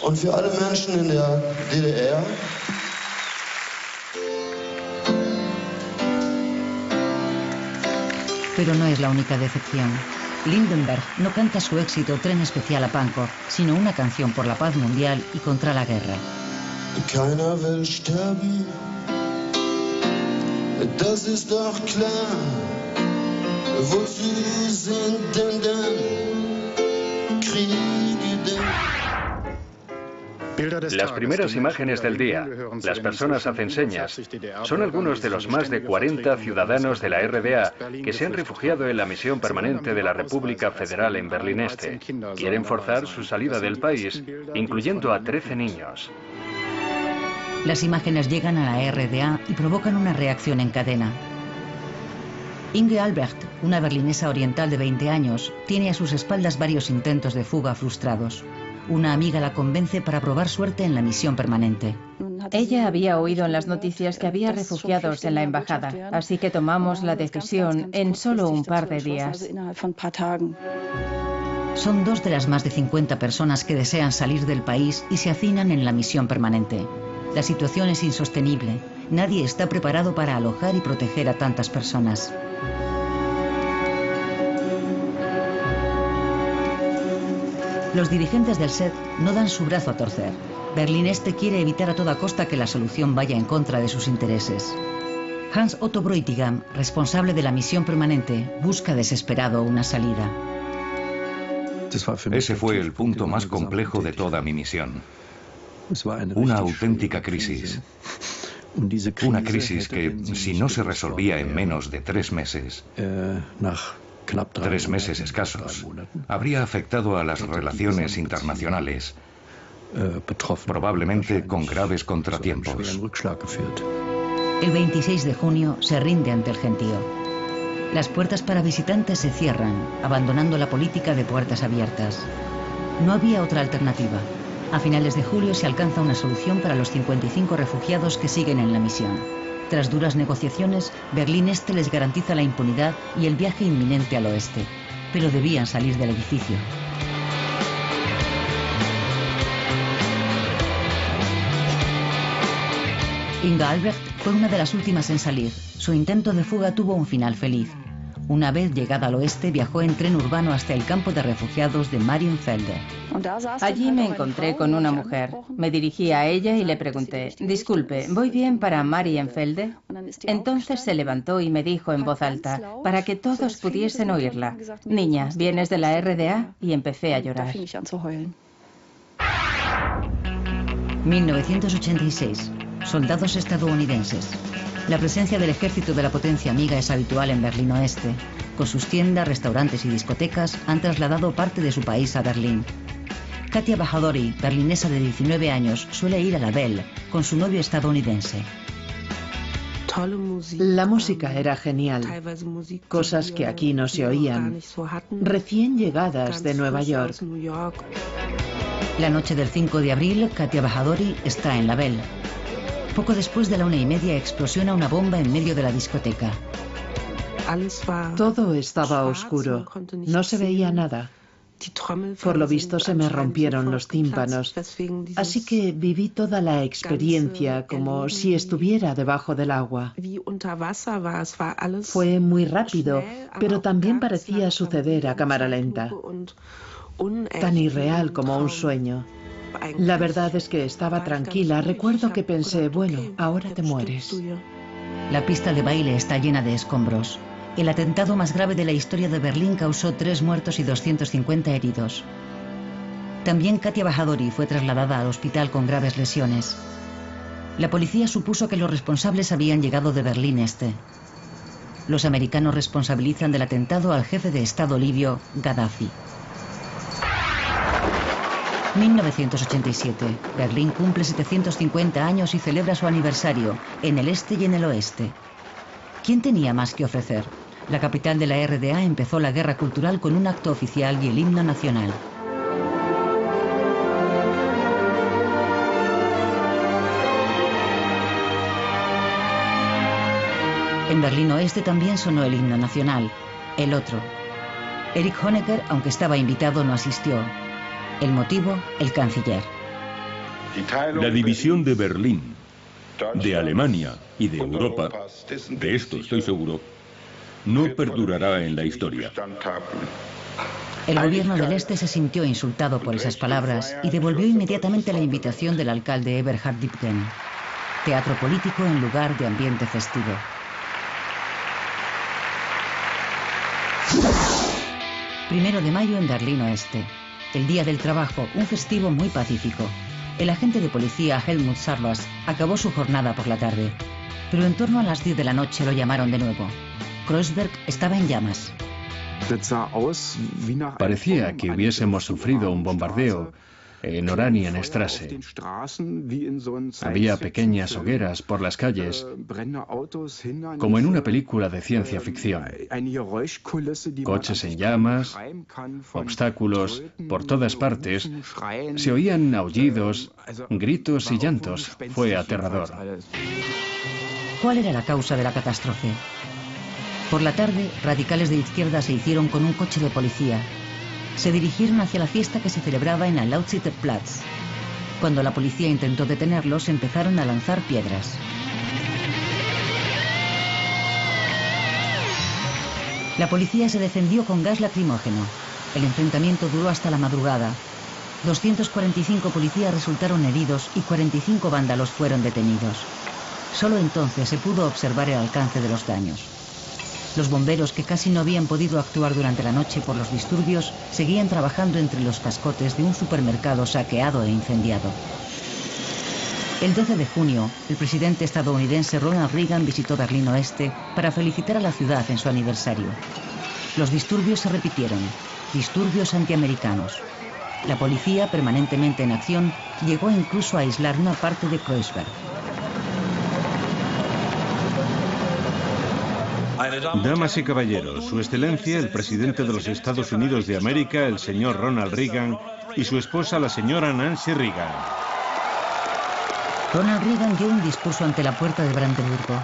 und für alle Menschen in der DDR. Pero no es la única decepción. Lindenberg no canta su éxito Tren especial a Pankow, sino una canción por la paz mundial y contra la guerra. Keiner will sterben, das ist doch klar. Wozu sind denn Kriege denn? Las primeras imágenes del día, las personas hacen señas, son algunos de los más de 40 ciudadanos de la RDA que se han refugiado en la misión permanente de la República Federal en Berlín Este. Quieren forzar su salida del país, incluyendo a 13 niños. Las imágenes llegan a la RDA y provocan una reacción en cadena. Inge Albrecht, una berlinesa oriental de 20 años, tiene a sus espaldas varios intentos de fuga frustrados. Una amiga la convence para probar suerte en la misión permanente. Ella había oído en las noticias que había refugiados en la embajada, así que tomamos la decisión en solo un par de días. Son 2 de las más de 50 personas que desean salir del país y se hacinan en la misión permanente. La situación es insostenible. Nadie está preparado para alojar y proteger a tantas personas. Los dirigentes del SED no dan su brazo a torcer. Berlín Este quiere evitar a toda costa que la solución vaya en contra de sus intereses. Hans Otto Bräutigam, responsable de la misión permanente, busca desesperado una salida. Ese fue el punto más complejo de toda mi misión. Una auténtica crisis. Una crisis que, si no se resolvía en menos de 3 meses, 3 meses escasos, habría afectado a las relaciones internacionales probablemente con graves contratiempos. El 26 de junio se rinde ante el gentío. Las puertas para visitantes se cierran, abandonando la política de puertas abiertas. No había otra alternativa. A finales de julio se alcanza una solución para los 55 refugiados que siguen en la misión. Tras duras negociaciones, Berlín Este les garantiza la impunidad y el viaje inminente al oeste, pero debían salir del edificio. Inga Albrecht fue una de las últimas en salir. Su intento de fuga tuvo un final feliz. Una vez llegada al oeste, viajó en tren urbano hasta el campo de refugiados de Marienfelde. Allí me encontré con una mujer. Me dirigí a ella y le pregunté, disculpe, ¿voy bien para Marienfelde? Entonces se levantó y me dijo en voz alta, para que todos pudiesen oírla, niña, ¿vienes de la RDA? Y empecé a llorar. 1986. Soldados estadounidenses. La presencia del ejército de la potencia amiga es habitual en Berlín Oeste. Con sus tiendas, restaurantes y discotecas han trasladado parte de su país a Berlín. Katia Bajadori, berlinesa de 19 años, suele ir a la Belle con su novio estadounidense. La música era genial, cosas que aquí no se oían, recién llegadas de Nueva York. La noche del 5 de abril, Katia Bajadori está en la Belle. Poco después de la 1:30 explosiona una bomba en medio de la discoteca. Todo estaba oscuro, no se veía nada. Por lo visto se me rompieron los tímpanos, así que viví toda la experiencia como si estuviera debajo del agua. Fue muy rápido, pero también parecía suceder a cámara lenta, tan irreal como un sueño. La verdad es que estaba tranquila. Recuerdo que pensé, bueno, ahora te mueres. La pista de baile está llena de escombros. El atentado más grave de la historia de Berlín causó 3 muertos y 250 heridos. También Katia Bajadori fue trasladada al hospital con graves lesiones. La policía supuso que los responsables habían llegado de Berlín Este. Los americanos responsabilizan del atentado al jefe de Estado libio, Gaddafi. 1987. Berlín cumple 750 años y celebra su aniversario, en el este y en el oeste. ¿Quién tenía más que ofrecer? La capital de la RDA empezó la guerra cultural con un acto oficial y el himno nacional. En Berlín Oeste también sonó el himno nacional, el otro. Erich Honecker, aunque estaba invitado, no asistió. El motivo, el canciller. La división de Berlín, de Alemania y de Europa, de esto estoy seguro, no perdurará en la historia. El gobierno del Este se sintió insultado por esas palabras y devolvió inmediatamente la invitación del alcalde Eberhard Diepgen. Teatro político en lugar de ambiente festivo. Primero de mayo en Berlín Oeste. El Día del Trabajo, un festivo muy pacífico. El agente de policía Helmut Sarvas acabó su jornada por la tarde, pero en torno a las 10 de la noche lo llamaron de nuevo. Kreuzberg estaba en llamas. Parecía que hubiésemos sufrido un bombardeo en Oranienstraße. Había pequeñas hogueras por las calles, como en una película de ciencia ficción. Coches en llamas, obstáculos por todas partes. Se oían aullidos, gritos y llantos. Fue aterrador. ¿Cuál era la causa de la catástrofe? Por la tarde, radicales de izquierda se hicieron con un coche de policía. Se dirigieron hacia la fiesta que se celebraba en el Lautsiter Platz. Cuando la policía intentó detenerlos, empezaron a lanzar piedras. La policía se defendió con gas lacrimógeno. El enfrentamiento duró hasta la madrugada. 245 policías resultaron heridos y 45 vándalos fueron detenidos. Solo entonces se pudo observar el alcance de los daños. Los bomberos, que casi no habían podido actuar durante la noche por los disturbios, seguían trabajando entre los cascotes de un supermercado saqueado e incendiado. El 12 de junio, el presidente estadounidense Ronald Reagan visitó Berlín Oeste para felicitar a la ciudad en su aniversario. Los disturbios se repitieron, disturbios antiamericanos. La policía, permanentemente en acción, llegó incluso a aislar una parte de Kreuzberg. Damas y caballeros, Su Excelencia, el presidente de los Estados Unidos de América, el señor Ronald Reagan, y su esposa, la señora Nancy Reagan. Ronald Reagan dio un discurso ante la puerta de Brandeburgo.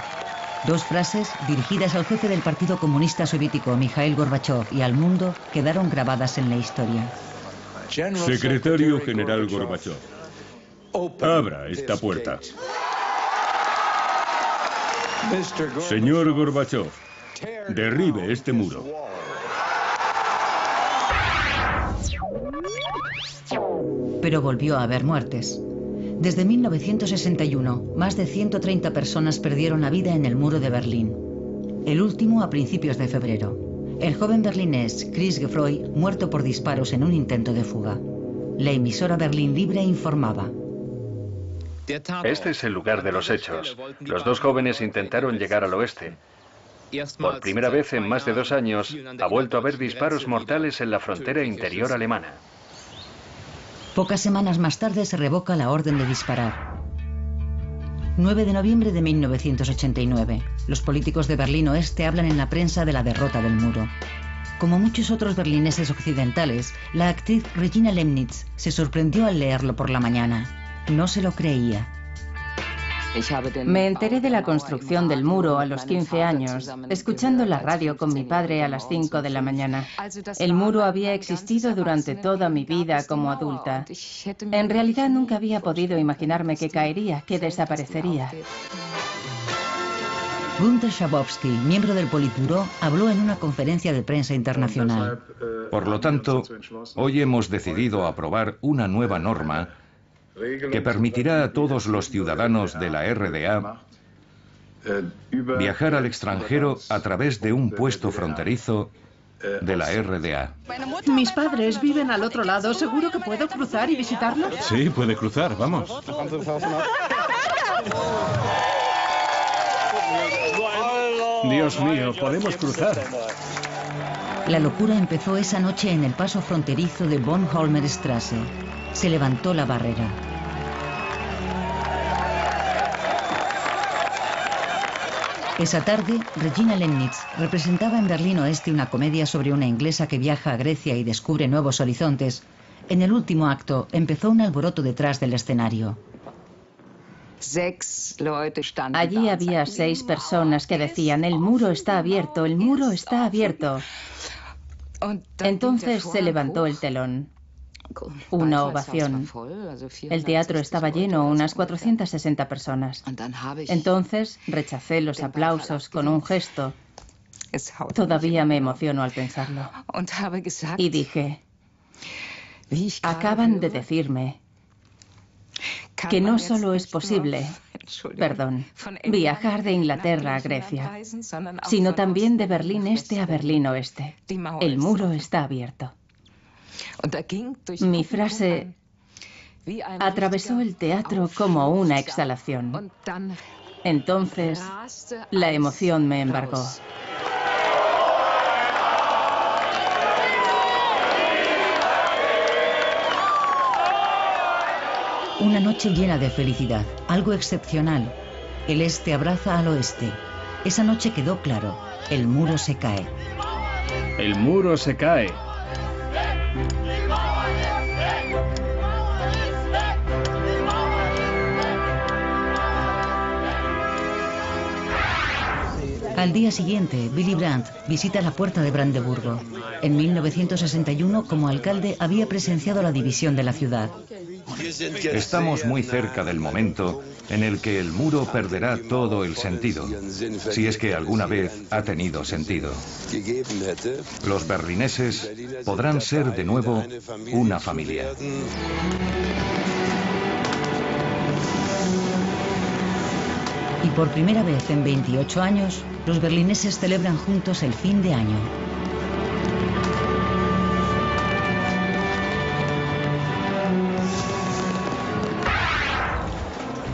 Dos frases, dirigidas al jefe del Partido Comunista Soviético, Mikhail Gorbachev, y al mundo, quedaron grabadas en la historia. Secretario General Gorbachev, abra esta puerta. Señor Gorbachev, derribe este muro. Pero volvió a haber muertes. Desde 1961, más de 130 personas perdieron la vida en el muro de Berlín. El último a principios de febrero. El joven berlinés Chris Gefroy, muerto por disparos en un intento de fuga. La emisora Berlín Libre informaba. Este es el lugar de los hechos. Los dos jóvenes intentaron llegar al oeste. Por primera vez en más de 2 años, ha vuelto a haber disparos mortales en la frontera interior alemana. Pocas semanas más tarde se revoca la orden de disparar. 9 de noviembre de 1989. Los políticos de Berlín Oeste hablan en la prensa de la derrota del muro. Como muchos otros berlineses occidentales, la actriz Regina Lemnitz se sorprendió al leerlo por la mañana. No se lo creía. Me enteré de la construcción del muro a los 15 años, escuchando la radio con mi padre a las 5 de la mañana. El muro había existido durante toda mi vida como adulta. En realidad nunca había podido imaginarme que caería, que desaparecería. Günter Schabowski, miembro del Politburó, habló en una conferencia de prensa internacional. Por lo tanto, hoy hemos decidido aprobar una nueva norma que permitirá a todos los ciudadanos de la RDA viajar al extranjero a través de un puesto fronterizo de la RDA. Mis padres viven al otro lado. ¿Seguro que puedo cruzar y visitarlos? Sí, puede cruzar, vamos. Dios mío, podemos cruzar. La locura empezó esa noche en el paso fronterizo de Bornholmer-Straße. Se levantó la barrera. Esa tarde, Regina Lemnitz representaba en Berlín Oeste una comedia sobre una inglesa que viaja a Grecia y descubre nuevos horizontes. En el último acto, empezó un alboroto detrás del escenario. Allí había 6 personas que decían: el muro está abierto, el muro está abierto. Entonces se levantó el telón. Una ovación. El teatro estaba lleno, unas 460 personas. Entonces rechacé los aplausos con un gesto. Todavía me emociono al pensarlo. Y dije: acaban de decirme que no solo es posible, viajar de Inglaterra a Grecia, sino también de Berlín Este a Berlín Oeste. El muro está abierto. Mi frase atravesó el teatro como una exhalación. Entonces, la emoción me embargó. Una noche llena de felicidad, algo excepcional. El este abraza al oeste. Esa noche quedó claro, el muro se cae. El muro se cae. Al día siguiente, Willy Brandt visita la puerta de Brandeburgo. En 1961, como alcalde, había presenciado la división de la ciudad. Estamos muy cerca del momento en el que el muro perderá todo el sentido, si es que alguna vez ha tenido sentido. Los berlineses podrán ser de nuevo una familia. Y por primera vez en 28 años, los berlineses celebran juntos el fin de año.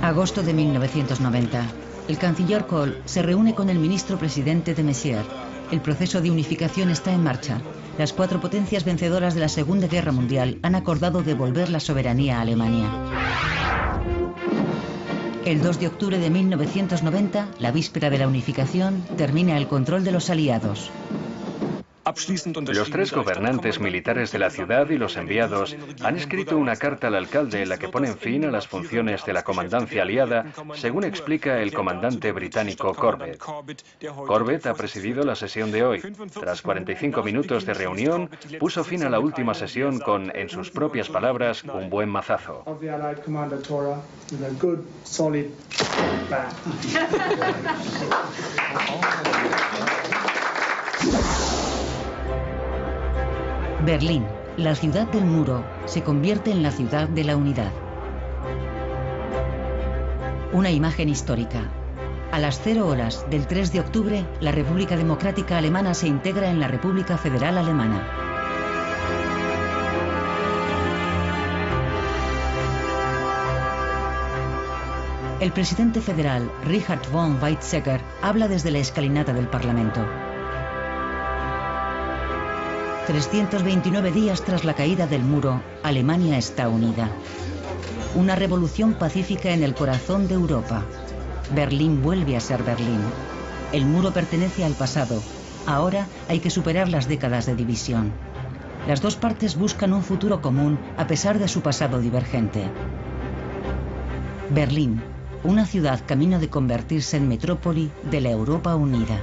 Agosto de 1990. El canciller Kohl se reúne con el ministro presidente de Messier. El proceso de unificación está en marcha. Las 4 potencias vencedoras de la Segunda Guerra Mundial han acordado devolver la soberanía a Alemania. El 2 de octubre de 1990, la víspera de la unificación, termina el control de los aliados. Los 3 gobernantes militares de la ciudad y los enviados han escrito una carta al alcalde en la que ponen fin a las funciones de la comandancia aliada, según explica el comandante británico Corbett. Corbett ha presidido la sesión de hoy. Tras 45 minutos de reunión, puso fin a la última sesión con, en sus propias palabras, un buen mazazo. Berlín, la ciudad del muro, se convierte en la ciudad de la unidad. Una imagen histórica. A las 0 horas del 3 de octubre, la República Democrática Alemana se integra en la República Federal Alemana. El presidente federal, Richard von Weizsäcker, habla desde la escalinata del Parlamento. 329 días tras la caída del muro, Alemania está unida. Una revolución pacífica en el corazón de Europa. Berlín vuelve a ser Berlín. El muro pertenece al pasado. Ahora hay que superar las décadas de división. Las 2 partes buscan un futuro común a pesar de su pasado divergente. Berlín, una ciudad camino de convertirse en metrópoli de la Europa unida.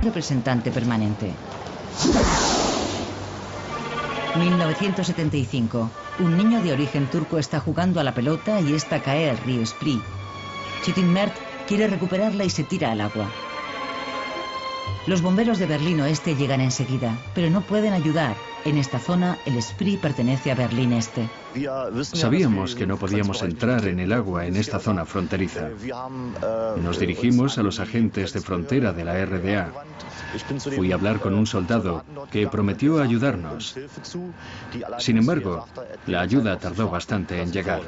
Representante permanente. 1975. Un niño de origen turco está jugando a la pelota y esta cae al río Spree. Chitin Mert quiere recuperarla y se tira al agua. Los bomberos de Berlín Oeste llegan enseguida, pero no pueden ayudar. En esta zona, el Spree pertenece a Berlín Este. Sabíamos que no podíamos entrar en el agua en esta zona fronteriza. Nos dirigimos a los agentes de frontera de la RDA. Fui a hablar con un soldado que prometió ayudarnos. Sin embargo, la ayuda tardó bastante en llegar.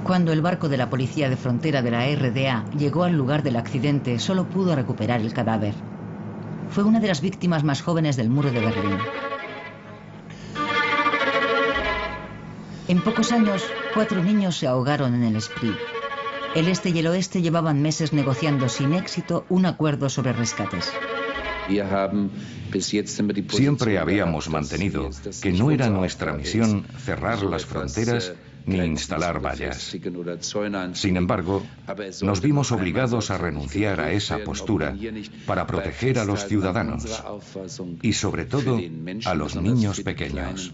Cuando el barco de la policía de frontera de la RDA llegó al lugar del accidente, solo pudo recuperar el cadáver. Fue una de las víctimas más jóvenes del muro de Berlín. En pocos años, 4 niños se ahogaron en el Spree. El este y el oeste llevaban meses negociando sin éxito un acuerdo sobre rescates. Siempre habíamos mantenido que no era nuestra misión cerrar las fronteras ni instalar vallas. Sin embargo, nos vimos obligados a renunciar a esa postura para proteger a los ciudadanos y, sobre todo, a los niños pequeños.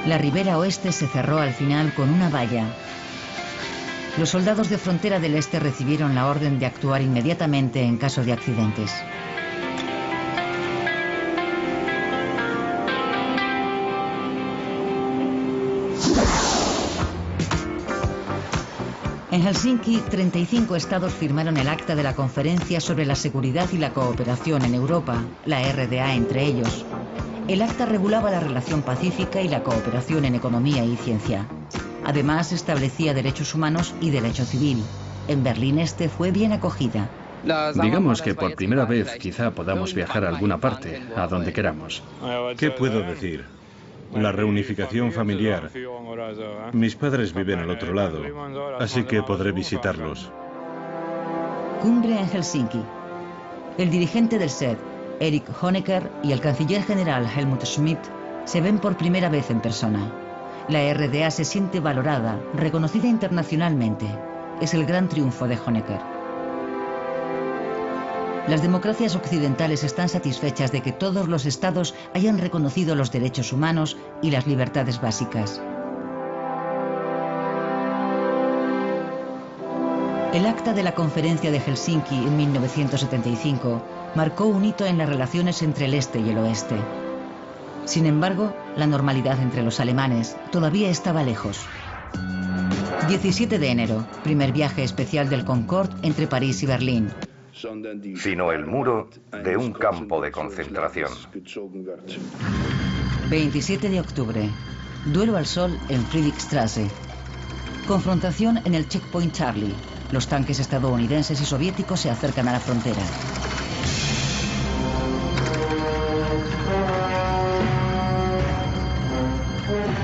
La ribera oeste se cerró al final con una valla. Los soldados de frontera del este recibieron la orden de actuar inmediatamente en caso de accidentes. En Helsinki, 35 estados firmaron el Acta de la Conferencia sobre la Seguridad y la Cooperación en Europa, la RDA entre ellos. El acta regulaba la relación pacífica y la cooperación en economía y ciencia. Además, establecía derechos humanos y derecho civil. En Berlín Este fue bien acogida. Digamos que por primera vez quizá podamos viajar a alguna parte, a donde queramos. ¿Qué puedo decir? La reunificación familiar. Mis padres viven al otro lado, así que podré visitarlos. Cumbre en Helsinki. El dirigente del SED, Erich Honecker, y el canciller general Helmut Schmidt se ven por primera vez en persona. La RDA se siente valorada, reconocida internacionalmente. Es el gran triunfo de Honecker. Las democracias occidentales están satisfechas de que todos los estados hayan reconocido los derechos humanos y las libertades básicas. El acta de la Conferencia de Helsinki en 1975 marcó un hito en las relaciones entre el este y el oeste. Sin embargo, la normalidad entre los alemanes todavía estaba lejos. 17 de enero, primer viaje especial del Concorde entre París y Berlín. Sino el muro de un campo de concentración. 27 de octubre. Duelo al sol en Friedrichstraße. Confrontación en el Checkpoint Charlie. Los tanques estadounidenses y soviéticos se acercan a la frontera.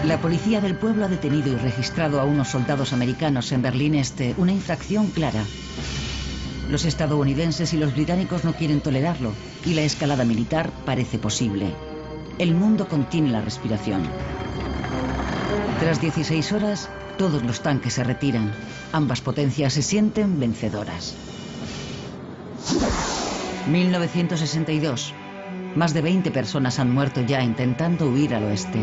La policía del pueblo ha detenido y registrado a unos soldados americanos en Berlín Este, una infracción clara. Los estadounidenses y los británicos no quieren tolerarlo y la escalada militar parece posible. El mundo contiene la respiración. Tras 16 horas, todos los tanques se retiran. Ambas potencias se sienten vencedoras. 1962. Más de 20 personas han muerto ya intentando huir al oeste.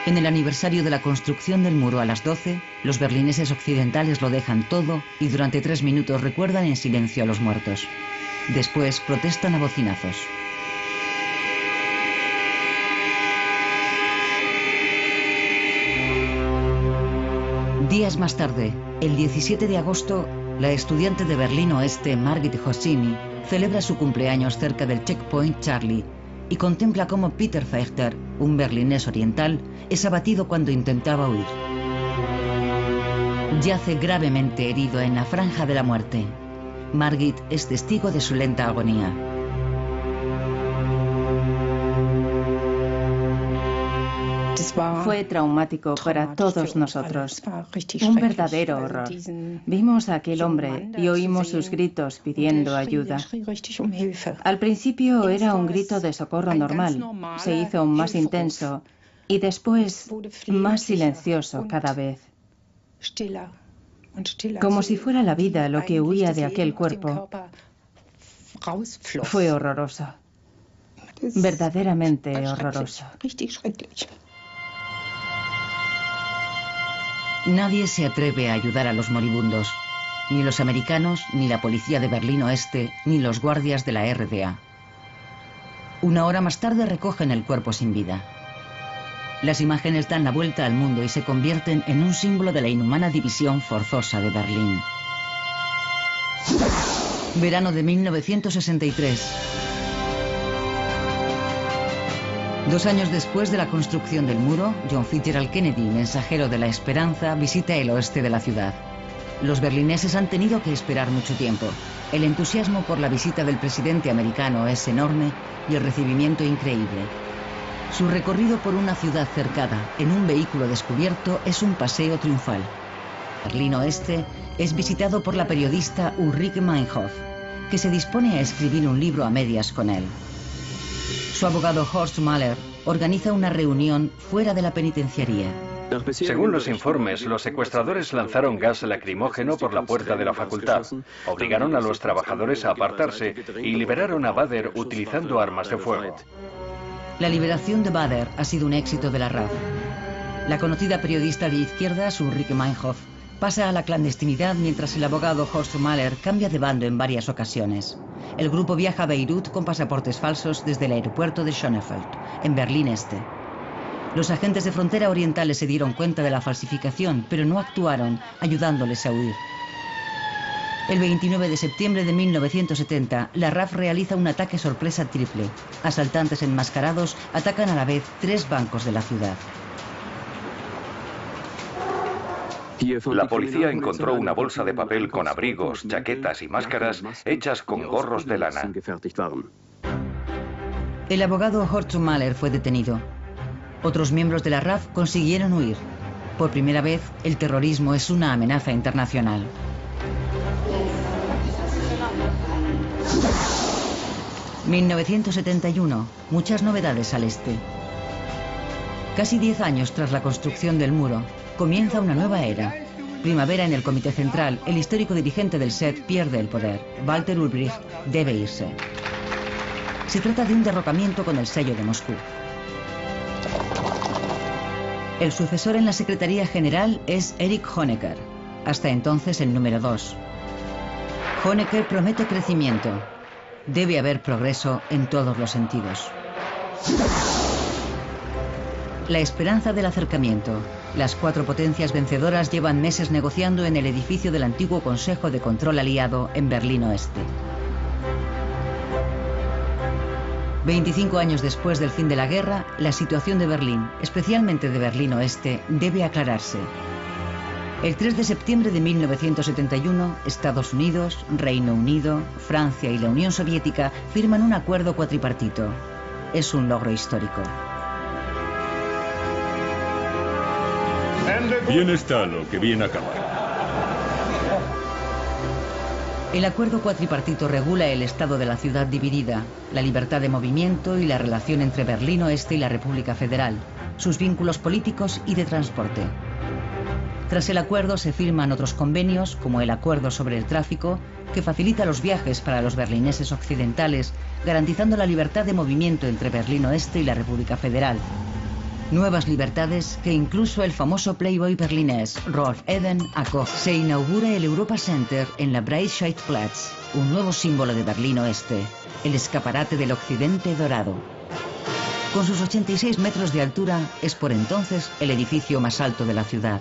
En el aniversario de la construcción del muro a las 12, los berlineses occidentales lo dejan todo y durante 3 minutos recuerdan en silencio a los muertos. Después protestan a bocinazos. Días más tarde, el 17 de agosto, la estudiante de Berlín Oeste, Margit Hosseini, celebra su cumpleaños cerca del Checkpoint Charlie y contempla cómo Peter Fechter, un berlinés oriental, es abatido cuando intentaba huir. Yace gravemente herido en la franja de la muerte. Margit es testigo de su lenta agonía. Fue traumático para todos nosotros. Un verdadero horror. Vimos a aquel hombre y oímos sus gritos pidiendo ayuda. Al principio era un grito de socorro normal. Se hizo aún más intenso y después más silencioso cada vez. Como si fuera la vida lo que huía de aquel cuerpo. Fue horroroso. Verdaderamente horroroso. Nadie se atreve a ayudar a los moribundos. Ni los americanos, ni la policía de Berlín Oeste, ni los guardias de la RDA. 1 hora más tarde recogen el cuerpo sin vida. Las imágenes dan la vuelta al mundo y se convierten en un símbolo de la inhumana división forzosa de Berlín. Verano de 1963. 2 años después de la construcción del muro, John Fitzgerald Kennedy, mensajero de la esperanza, visita el oeste de la ciudad. Los berlineses han tenido que esperar mucho tiempo. El entusiasmo por la visita del presidente americano es enorme y el recibimiento increíble. Su recorrido por una ciudad cercada en un vehículo descubierto es un paseo triunfal. Berlín Oeste es visitado por la periodista Ulrike Meinhof, que se dispone a escribir un libro a medias con él. Su abogado Horst Mahler organiza una reunión fuera de la penitenciaría. Según los informes, los secuestradores lanzaron gas lacrimógeno por la puerta de la facultad, obligaron a los trabajadores a apartarse y liberaron a Bader utilizando armas de fuego. La liberación de Bader ha sido un éxito de la RAF. La conocida periodista de izquierdas, Ulrike Meinhof, pasa a la clandestinidad mientras el abogado Horst Mahler cambia de bando en varias ocasiones. El grupo viaja a Beirut con pasaportes falsos desde el aeropuerto de Schönefeld, en Berlín Este. Los agentes de frontera orientales se dieron cuenta de la falsificación, pero no actuaron, ayudándoles a huir. El 29 de septiembre de 1970, la RAF realiza un ataque sorpresa triple. Asaltantes enmascarados atacan a la vez 3 bancos de la ciudad. La policía encontró una bolsa de papel con abrigos, chaquetas y máscaras hechas con gorros de lana. El abogado Horst Mahler fue detenido. Otros miembros de la RAF consiguieron huir. Por primera vez, el terrorismo es una amenaza internacional. ...1971... Muchas novedades al este. Casi 10 años tras la construcción del muro, comienza una nueva era. Primavera en el Comité Central, el histórico dirigente del SED pierde el poder. Walter Ulbricht debe irse. Se trata de un derrocamiento con el sello de Moscú. El sucesor en la Secretaría General es Erich Honecker, hasta entonces el número 2. Honecker promete crecimiento. Debe haber progreso en todos los sentidos. La esperanza del acercamiento. Las 4 potencias vencedoras llevan meses negociando en el edificio del antiguo Consejo de Control Aliado en Berlín Oeste. 25 años después del fin de la guerra, la situación de Berlín, especialmente de Berlín Oeste, debe aclararse. El 3 de septiembre de 1971, Estados Unidos, Reino Unido, Francia y la Unión Soviética firman un acuerdo cuatripartito. Es un logro histórico. Bien está lo que bien acaba. El acuerdo cuatripartito regula el estado de la ciudad dividida, la libertad de movimiento y la relación entre Berlín Oeste y la República Federal, sus vínculos políticos y de transporte. Tras el acuerdo se firman otros convenios, como el Acuerdo sobre el Tráfico, que facilita los viajes para los berlineses occidentales, garantizando la libertad de movimiento entre Berlín Oeste y la República Federal. Nuevas libertades que incluso el famoso playboy berlinés Rolf Eden acoge. Se inaugura el Europa Center en la Breitscheidplatz, un nuevo símbolo de Berlín Oeste, el escaparate del occidente dorado. Con sus 86 metros de altura, es por entonces el edificio más alto de la ciudad.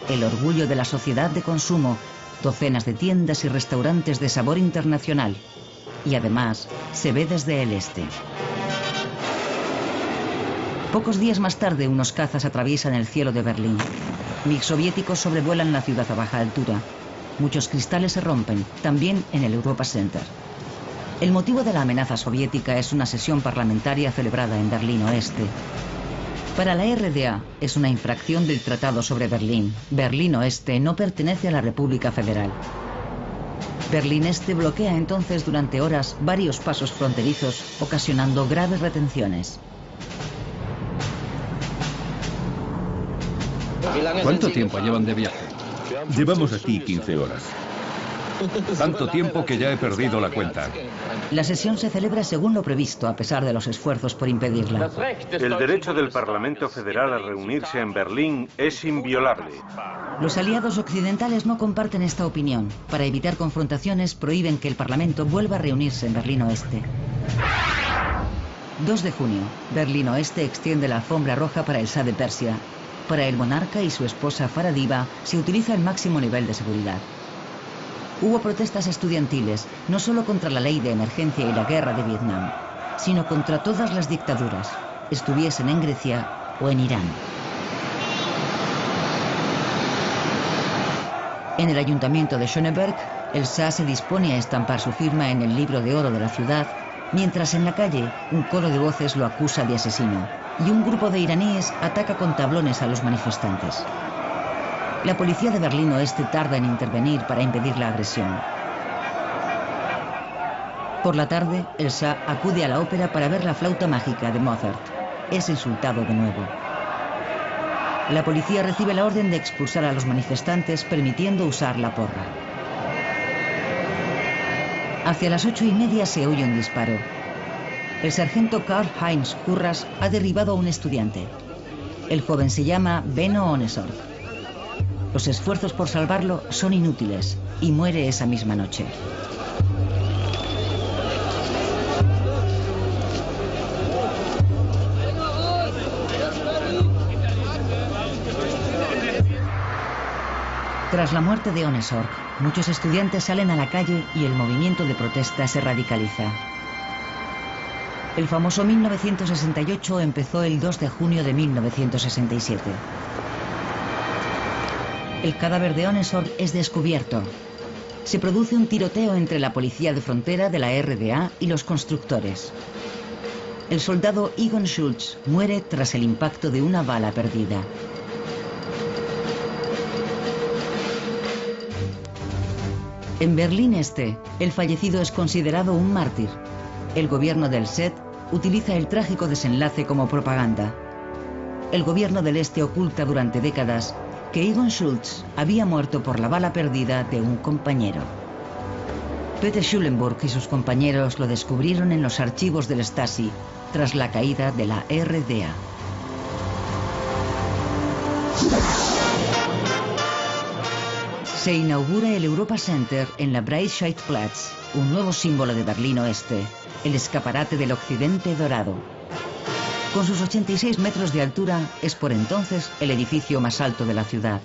El orgullo de la sociedad de consumo, docenas de tiendas y restaurantes de sabor internacional. Y además, se ve desde el este. Pocos días más tarde, unos cazas atraviesan el cielo de Berlín. MiG soviéticos sobrevuelan la ciudad a baja altura. Muchos cristales se rompen, también en el Europa Center. El motivo de la amenaza soviética es una sesión parlamentaria celebrada en Berlín Oeste. Para la RDA es una infracción del Tratado sobre Berlín. Berlín Oeste no pertenece a la República Federal. Berlín Este bloquea entonces durante horas varios pasos fronterizos, ocasionando graves retenciones. ¿Cuánto tiempo llevan de viaje? Llevamos aquí 15 horas. Tanto tiempo que ya he perdido la cuenta. La sesión se celebra según lo previsto, a pesar de los esfuerzos por impedirla. El derecho del Parlamento Federal a reunirse en Berlín es inviolable. Los aliados occidentales no comparten esta opinión. Para evitar confrontaciones, prohíben que el Parlamento vuelva a reunirse en Berlín Oeste. 2 de junio, Berlín Oeste extiende la alfombra roja para el Shah de Persia. Para el monarca y su esposa Farah Diba se utiliza el máximo nivel de seguridad. Hubo protestas estudiantiles, no solo contra la ley de emergencia y la guerra de Vietnam, sino contra todas las dictaduras, estuviesen en Grecia o en Irán. En el ayuntamiento de Schöneberg, el Shah se dispone a estampar su firma en el libro de oro de la ciudad, mientras en la calle un coro de voces lo acusa de asesino, y un grupo de iraníes ataca con tablones a los manifestantes. La policía de Berlín Oeste tarda en intervenir para impedir la agresión. Por la tarde, el Shah acude a la ópera para ver la flauta mágica de Mozart. Es insultado de nuevo. La policía recibe la orden de expulsar a los manifestantes, permitiendo usar la porra. Hacia las 8:30 se oye un disparo. El sargento Karl-Heinz Kurras ha derribado a un estudiante. El joven se llama Benno Ohnesorg. Los esfuerzos por salvarlo son inútiles y muere esa misma noche. Tras la muerte de Ohnesorg, muchos estudiantes salen a la calle y el movimiento de protesta se radicaliza. El famoso 1968 empezó el 2 de junio de 1967. El cadáver de Ohnesorg es descubierto. Se produce un tiroteo entre la policía de frontera de la RDA y los constructores. El soldado Egon Schultz muere tras el impacto de una bala perdida. En Berlín Este, el fallecido es considerado un mártir. El gobierno del SED utiliza el trágico desenlace como propaganda. El gobierno del Este oculta durante décadas que Egon Schultz había muerto por la bala perdida de un compañero. Peter Schulenburg y sus compañeros lo descubrieron en los archivos del Stasi tras la caída de la RDA. Se inaugura el Europa Center en la Breitscheidplatz, un nuevo símbolo de Berlín Oeste, el escaparate del occidente dorado. Con sus 86 metros de altura, es por entonces el edificio más alto de la ciudad.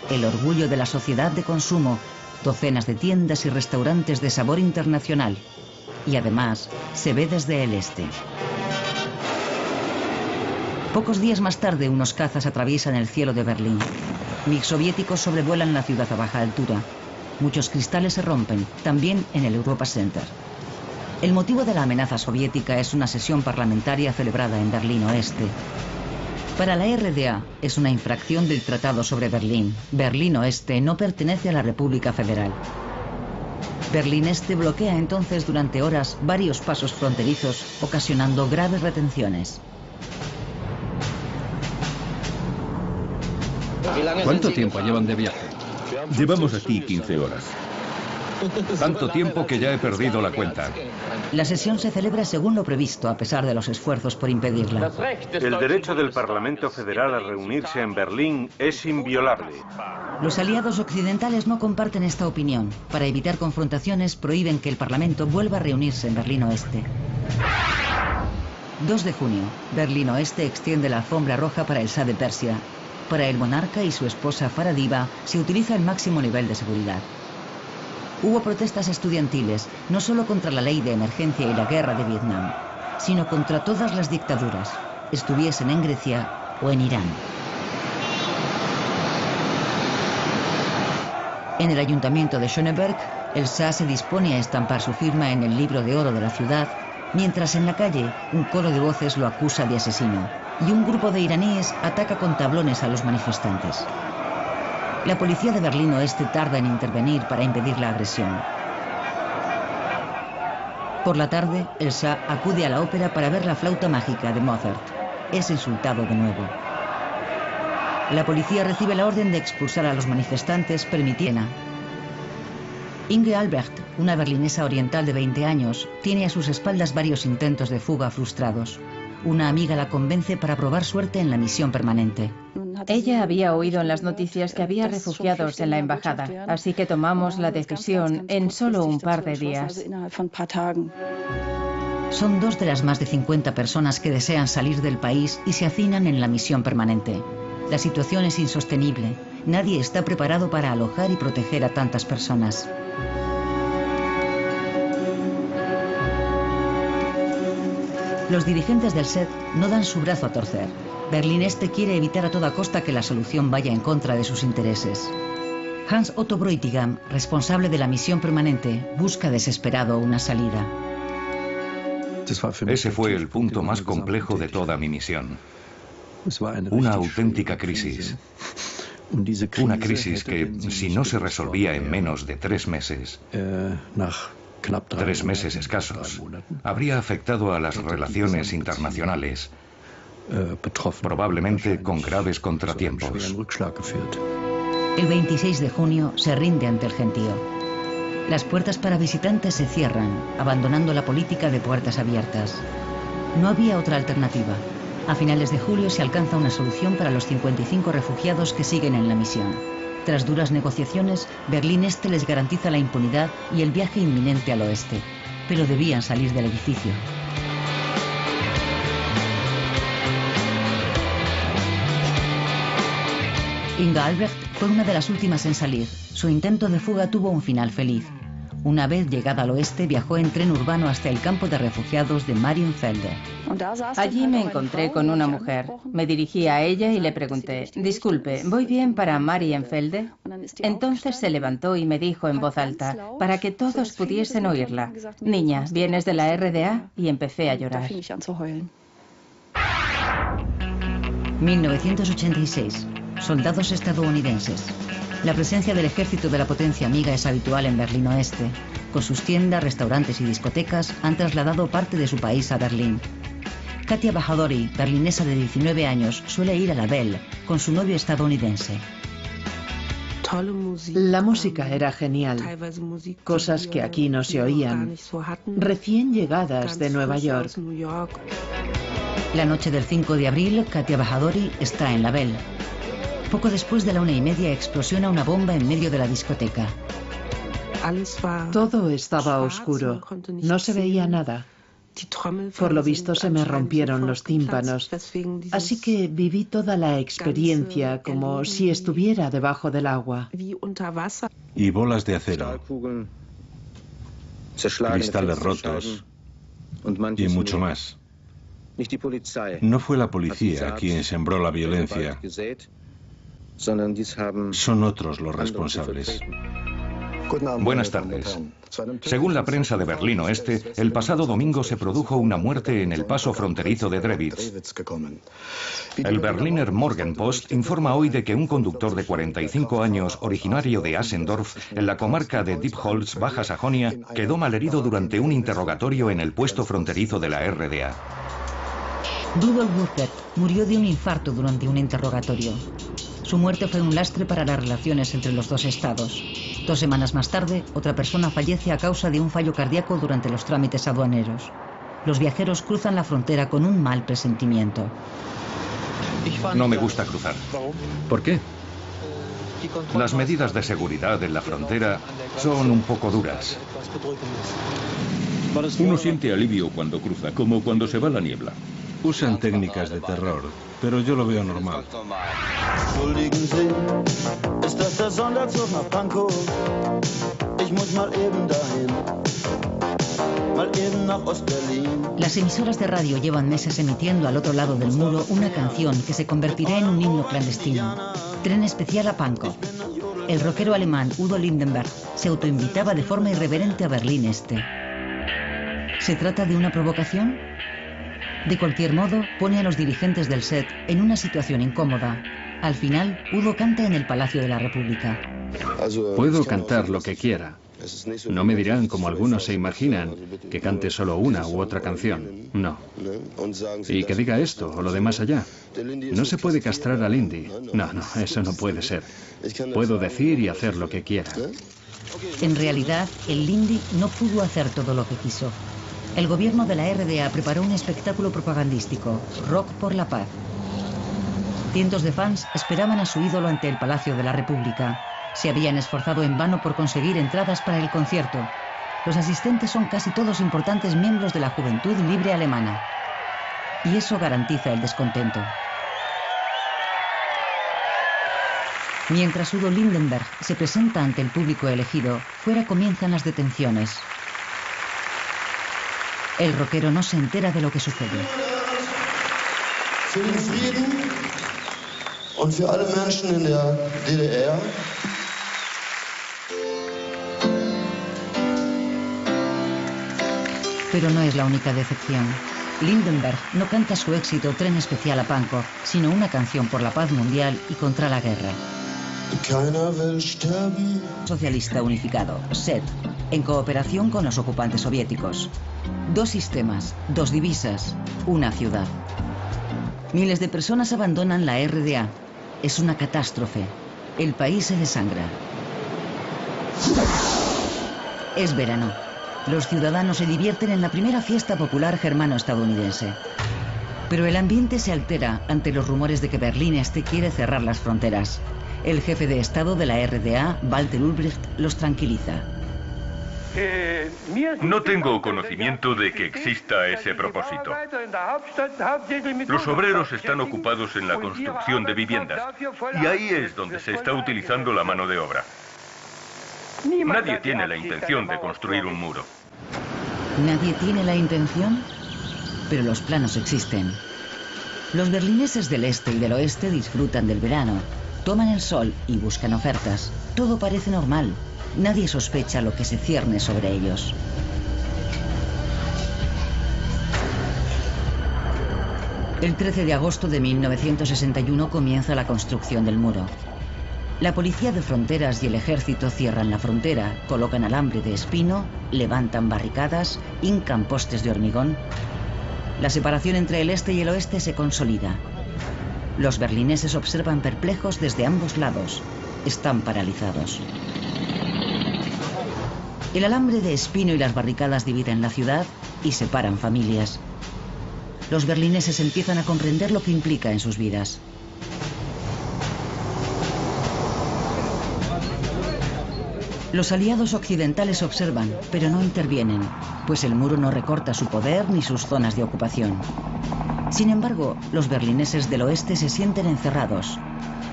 El orgullo de la sociedad de consumo, docenas de tiendas y restaurantes de sabor internacional. y además se ve desde el este. Pocos días más tarde, unos cazas atraviesan el cielo de Berlín. MiG soviéticos sobrevuelan la ciudad a baja altura. Muchos cristales se rompen, también en el Europa Center. El motivo de la amenaza soviética es una sesión parlamentaria celebrada en Berlín Oeste. Para la RDA es una infracción del Tratado sobre Berlín. Berlín Oeste no pertenece a la República Federal. Berlín Este bloquea entonces durante horas varios pasos fronterizos, ocasionando graves retenciones. ¿Cuánto tiempo llevan de viaje? Llevamos aquí 15 horas. Tanto tiempo que ya he perdido la cuenta. La sesión se celebra según lo previsto, a pesar de los esfuerzos por impedirla. El derecho del Parlamento Federal a reunirse en Berlín es inviolable. Los aliados occidentales no comparten esta opinión. Para evitar confrontaciones, prohíben que el Parlamento vuelva a reunirse en Berlín Oeste. 2 de junio, Berlín Oeste extiende la alfombra roja para el Shah de Persia. Para el monarca y su esposa Faradiva se utiliza el máximo nivel de seguridad. Hubo protestas estudiantiles, no solo contra la ley de emergencia y la guerra de Vietnam, sino contra todas las dictaduras, estuviesen en Grecia o en Irán. En el ayuntamiento de Schöneberg, el Shah se dispone a estampar su firma en el libro de oro de la ciudad, mientras en la calle un coro de voces lo acusa de asesino, y un grupo de iraníes ataca con tablones a los manifestantes. La policía de Berlín Oeste tarda en intervenir para impedir la agresión. Por la tarde, el Shah acude a la ópera para ver la flauta mágica de Mozart. Es insultado de nuevo. La policía recibe la orden de expulsar a los manifestantes, permitiendo. Inge Albrecht, una berlinesa oriental de 20 años, tiene a sus espaldas varios intentos de fuga frustrados. Una amiga la convence para probar suerte en la misión permanente. Ella había oído en las noticias que había refugiados en la embajada, así que tomamos la decisión en solo un par de días. Son 2 de las más de 50 personas que desean salir del país y se hacinan en la misión permanente. La situación es insostenible. Nadie está preparado para alojar y proteger a tantas personas. Los dirigentes del SED no dan su brazo a torcer. Berlín Este quiere evitar a toda costa que la solución vaya en contra de sus intereses. Hans Otto Bräutigam, responsable de la misión permanente, busca desesperado una salida. Ese fue el punto más complejo de toda mi misión. Una auténtica crisis. Una crisis que, si no se resolvía en menos de 3 meses, 3 meses escasos, habría afectado a las relaciones internacionales, probablemente con graves contratiempos. El 26 de junio se rinde ante el gentío. Las puertas para visitantes se cierran, abandonando la política de puertas abiertas. No había otra alternativa. A finales de julio se alcanza una solución para los 55 refugiados que siguen en la misión. Tras duras negociaciones, Berlín Este les garantiza la impunidad y el viaje inminente al oeste. Pero debían salir del edificio. Inga Albrecht fue una de las últimas en salir. Su intento de fuga tuvo un final feliz. Una vez llegada al oeste, viajó en tren urbano hasta el campo de refugiados de Marienfelde. Allí me encontré con una mujer. Me dirigí a ella y le pregunté, disculpe, ¿voy bien para Marienfelde? Entonces se levantó y me dijo en voz alta, para que todos pudiesen oírla, niña, ¿vienes de la RDA? Y empecé a llorar. 1986. Soldados estadounidenses. La presencia del ejército de la potencia amiga es habitual en Berlín Oeste. Con sus tiendas, restaurantes y discotecas han trasladado parte de su país a Berlín. Katia Bahadori, berlinesa de 19 años, suele ir a la Belle con su novio estadounidense. La música era genial, cosas que aquí no se oían, recién llegadas de Nueva York. La noche del 5 de abril, Katia Bahadori está en la Belle. Poco después de la 1:30 explosiona una bomba en medio de la discoteca. Todo estaba oscuro, no se veía nada. Por lo visto se me rompieron los tímpanos, así que viví toda la experiencia como si estuviera debajo del agua. Y bolas de acero. cristales rotos y mucho más. No fue la policía quien sembró la violencia, son otros los responsables. Buenas tardes. Según la prensa de Berlín Oeste, el pasado domingo se produjo una muerte en el paso fronterizo de Drewitz. El Berliner Morgenpost informa hoy de que un conductor de 45 años, originario de Asendorf, en la comarca de Diepholz, Baja Sajonia, quedó malherido durante un interrogatorio en el puesto fronterizo de la RDA. Rudolf Burkert murió de un infarto durante un interrogatorio. Su muerte fue un lastre para las relaciones entre los dos estados. 2 semanas más tarde, otra persona fallece a causa de un fallo cardíaco durante los trámites aduaneros. Los viajeros cruzan la frontera con un mal presentimiento. No me gusta cruzar. ¿Por qué? Las medidas de seguridad en la frontera son un poco duras. Uno siente alivio cuando cruza, como cuando se va la niebla. Usan técnicas de terror, pero yo lo veo normal. Las emisoras de radio llevan meses emitiendo al otro lado del muro una canción que se convertirá en un himno clandestino. Tren especial a Pankow. El rockero alemán Udo Lindenberg se autoinvitaba de forma irreverente a Berlín Este. ¿Se trata de una provocación? De cualquier modo, pone a los dirigentes del SED en una situación incómoda. Al final, Udo canta en el Palacio de la República. Puedo cantar lo que quiera. No me dirán, como algunos se imaginan, que cante solo una u otra canción. No. Y que diga esto o lo de más allá. No se puede castrar al Lindy. No, eso no puede ser. Puedo decir y hacer lo que quiera. En realidad, el Lindy no pudo hacer todo lo que quiso. El gobierno de la RDA preparó un espectáculo propagandístico, Rock por la Paz. Cientos de fans esperaban a su ídolo ante el Palacio de la República. Se habían esforzado en vano por conseguir entradas para el concierto. Los asistentes son casi todos importantes miembros de la Juventud Libre Alemana. Y eso garantiza el descontento. Mientras Udo Lindenberg se presenta ante el público elegido, fuera comienzan las detenciones. El rockero no se entera de lo que sucede. Für den Frieden und für alle Menschen in der DDR. Pero no es la única decepción. Lindenberg no canta su éxito Tren especial a Pankow, sino una canción por la paz mundial y contra la guerra. Socialista unificado, SED, en cooperación con los ocupantes soviéticos. 2 sistemas, 2 divisas, una ciudad. Miles de personas abandonan la RDA. Es una catástrofe. El país se desangra. Es verano. Los ciudadanos se divierten en la primera fiesta popular germano-estadounidense. Pero el ambiente se altera ante los rumores de que Berlín Este quiere cerrar las fronteras. El jefe de Estado de la RDA, Walter Ulbricht, los tranquiliza. No tengo conocimiento de que exista ese propósito. Los obreros están ocupados en la construcción de viviendas y ahí es donde se está utilizando la mano de obra. Nadie tiene la intención de construir un muro. ¿Nadie tiene la intención? Pero los planos existen. Los berlineses del este y del oeste disfrutan del verano, toman el sol y buscan ofertas. Todo parece normal. Nadie sospecha lo que se cierne sobre ellos. El 13 de agosto de 1961 comienza la construcción del muro. La policía de fronteras y el ejército cierran la frontera, colocan alambre de espino, levantan barricadas, hincan postes de hormigón. La separación entre el este y el oeste se consolida. Los berlineses observan perplejos desde ambos lados. Están paralizados. El alambre de espino y las barricadas dividen la ciudad y separan familias. Los berlineses empiezan a comprender lo que implica en sus vidas. Los aliados occidentales observan, pero no intervienen, pues el muro no recorta su poder ni sus zonas de ocupación. Sin embargo, los berlineses del oeste se sienten encerrados.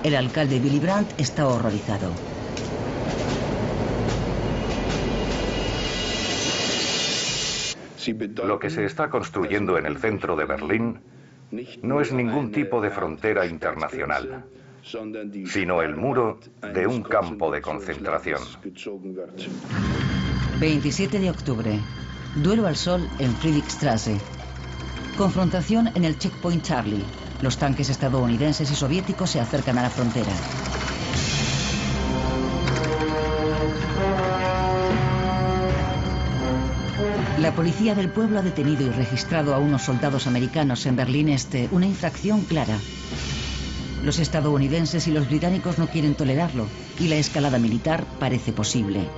El alcalde Willy Brandt está horrorizado. Lo que se está construyendo en el centro de Berlín no es ningún tipo de frontera internacional, sino el muro de un campo de concentración. 27 de octubre. Duelo al sol en Friedrichstraße. Confrontación en el Checkpoint Charlie. Los tanques estadounidenses y soviéticos se acercan a la frontera. La policía del pueblo ha detenido y registrado a unos soldados americanos en Berlín Este, una infracción clara. Los estadounidenses y los británicos no quieren tolerarlo y la escalada militar parece posible.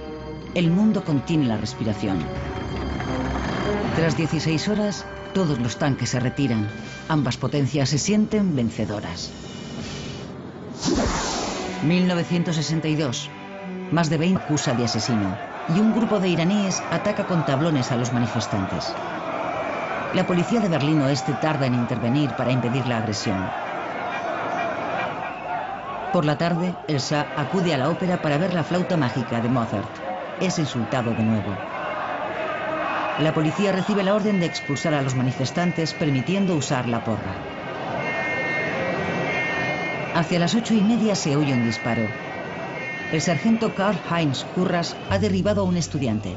El mundo contiene la respiración. Tras 16 horas, todos los tanques se retiran. Ambas potencias se sienten vencedoras. 1962. Más de 20 acusa de asesino y un grupo de iraníes ataca con tablones a los manifestantes. La policía de Berlín Oeste tarda en intervenir para impedir la agresión. Por la tarde, el Shah acude a la ópera para ver la flauta mágica de Mozart. Es insultado de nuevo. La policía recibe la orden de expulsar a los manifestantes, permitiendo usar la porra. Hacia las 8:30 se oye un disparo. El sargento Karl-Heinz Kurras ha derribado a un estudiante.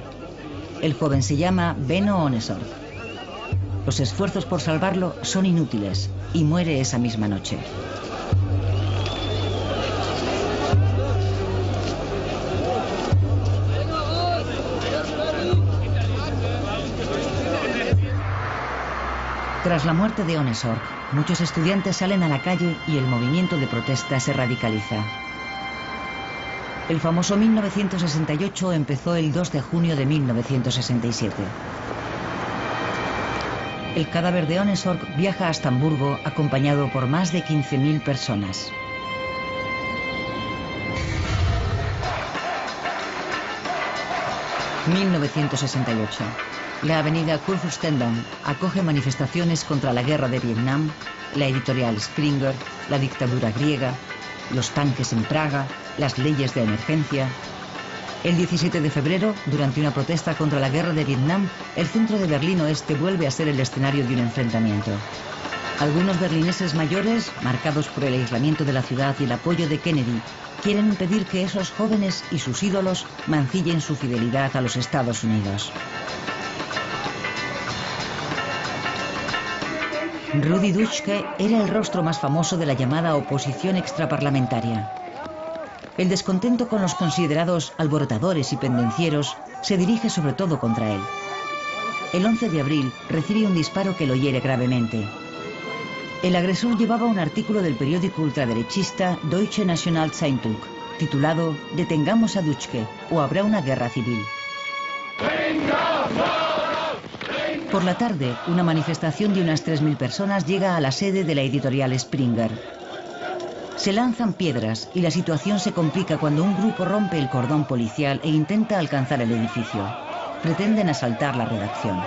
El joven se llama Benno Ohnesorg. Los esfuerzos por salvarlo son inútiles y muere esa misma noche. Tras la muerte de Ohnesorg, muchos estudiantes salen a la calle y el movimiento de protesta se radicaliza. El famoso 1968 empezó el 2 de junio de 1967. El cadáver de Ohnesorg viaja hasta Hamburgo acompañado por más de 15.000 personas. ...1968... La avenida Kurfürstendamm acoge manifestaciones contra la guerra de Vietnam, la editorial Springer, la dictadura griega, los tanques en Praga, las leyes de emergencia. El 17 de febrero, durante una protesta contra la guerra de Vietnam, el centro de Berlín Oeste vuelve a ser el escenario de un enfrentamiento. Algunos berlineses mayores, marcados por el aislamiento de la ciudad y el apoyo de Kennedy, quieren impedir que esos jóvenes y sus ídolos mancillen su fidelidad a los Estados Unidos. Rudi Dutschke era el rostro más famoso de la llamada oposición extraparlamentaria. El descontento con los considerados alborotadores y pendencieros se dirige sobre todo contra él. El 11 de abril recibe un disparo que lo hiere gravemente. El agresor llevaba un artículo del periódico ultraderechista Deutsche Nationalzeitung, titulado «Detengamos a Dutschke o habrá una guerra civil». Por la tarde, una manifestación de unas 3.000 personas llega a la sede de la editorial Springer. Se lanzan piedras y la situación se complica cuando un grupo rompe el cordón policial e intenta alcanzar el edificio. Pretenden asaltar la redacción.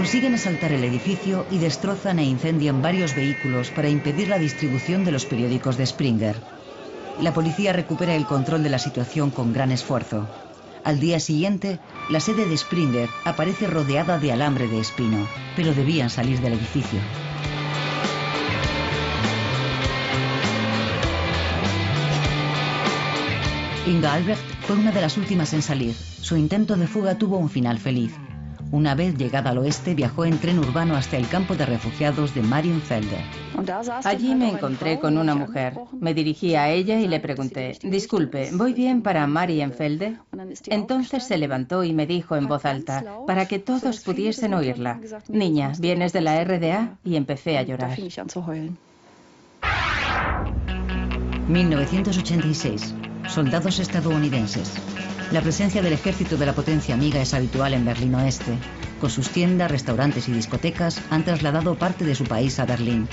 Consiguen asaltar el edificio y destrozan e incendian varios vehículos para impedir la distribución de los periódicos de Springer. La policía recupera el control de la situación con gran esfuerzo. Al día siguiente, la sede de Springer aparece rodeada de alambre de espino, pero debían salir del edificio. Inga Albrecht fue una de las últimas en salir. Su intento de fuga tuvo un final feliz. Una vez llegada al oeste, viajó en tren urbano hasta el campo de refugiados de Marienfelde. Allí me encontré con una mujer. Me dirigí a ella y le pregunté, disculpe, ¿voy bien para Marienfelde? Entonces se levantó y me dijo en voz alta, para que todos pudiesen oírla, niña, ¿vienes de la RDA? Y empecé a llorar. 1986. Soldados estadounidenses. La presencia del ejército de la potencia amiga es habitual en Berlín Oeste. Con sus tiendas, restaurantes y discotecas han trasladado parte de su país a Berlín.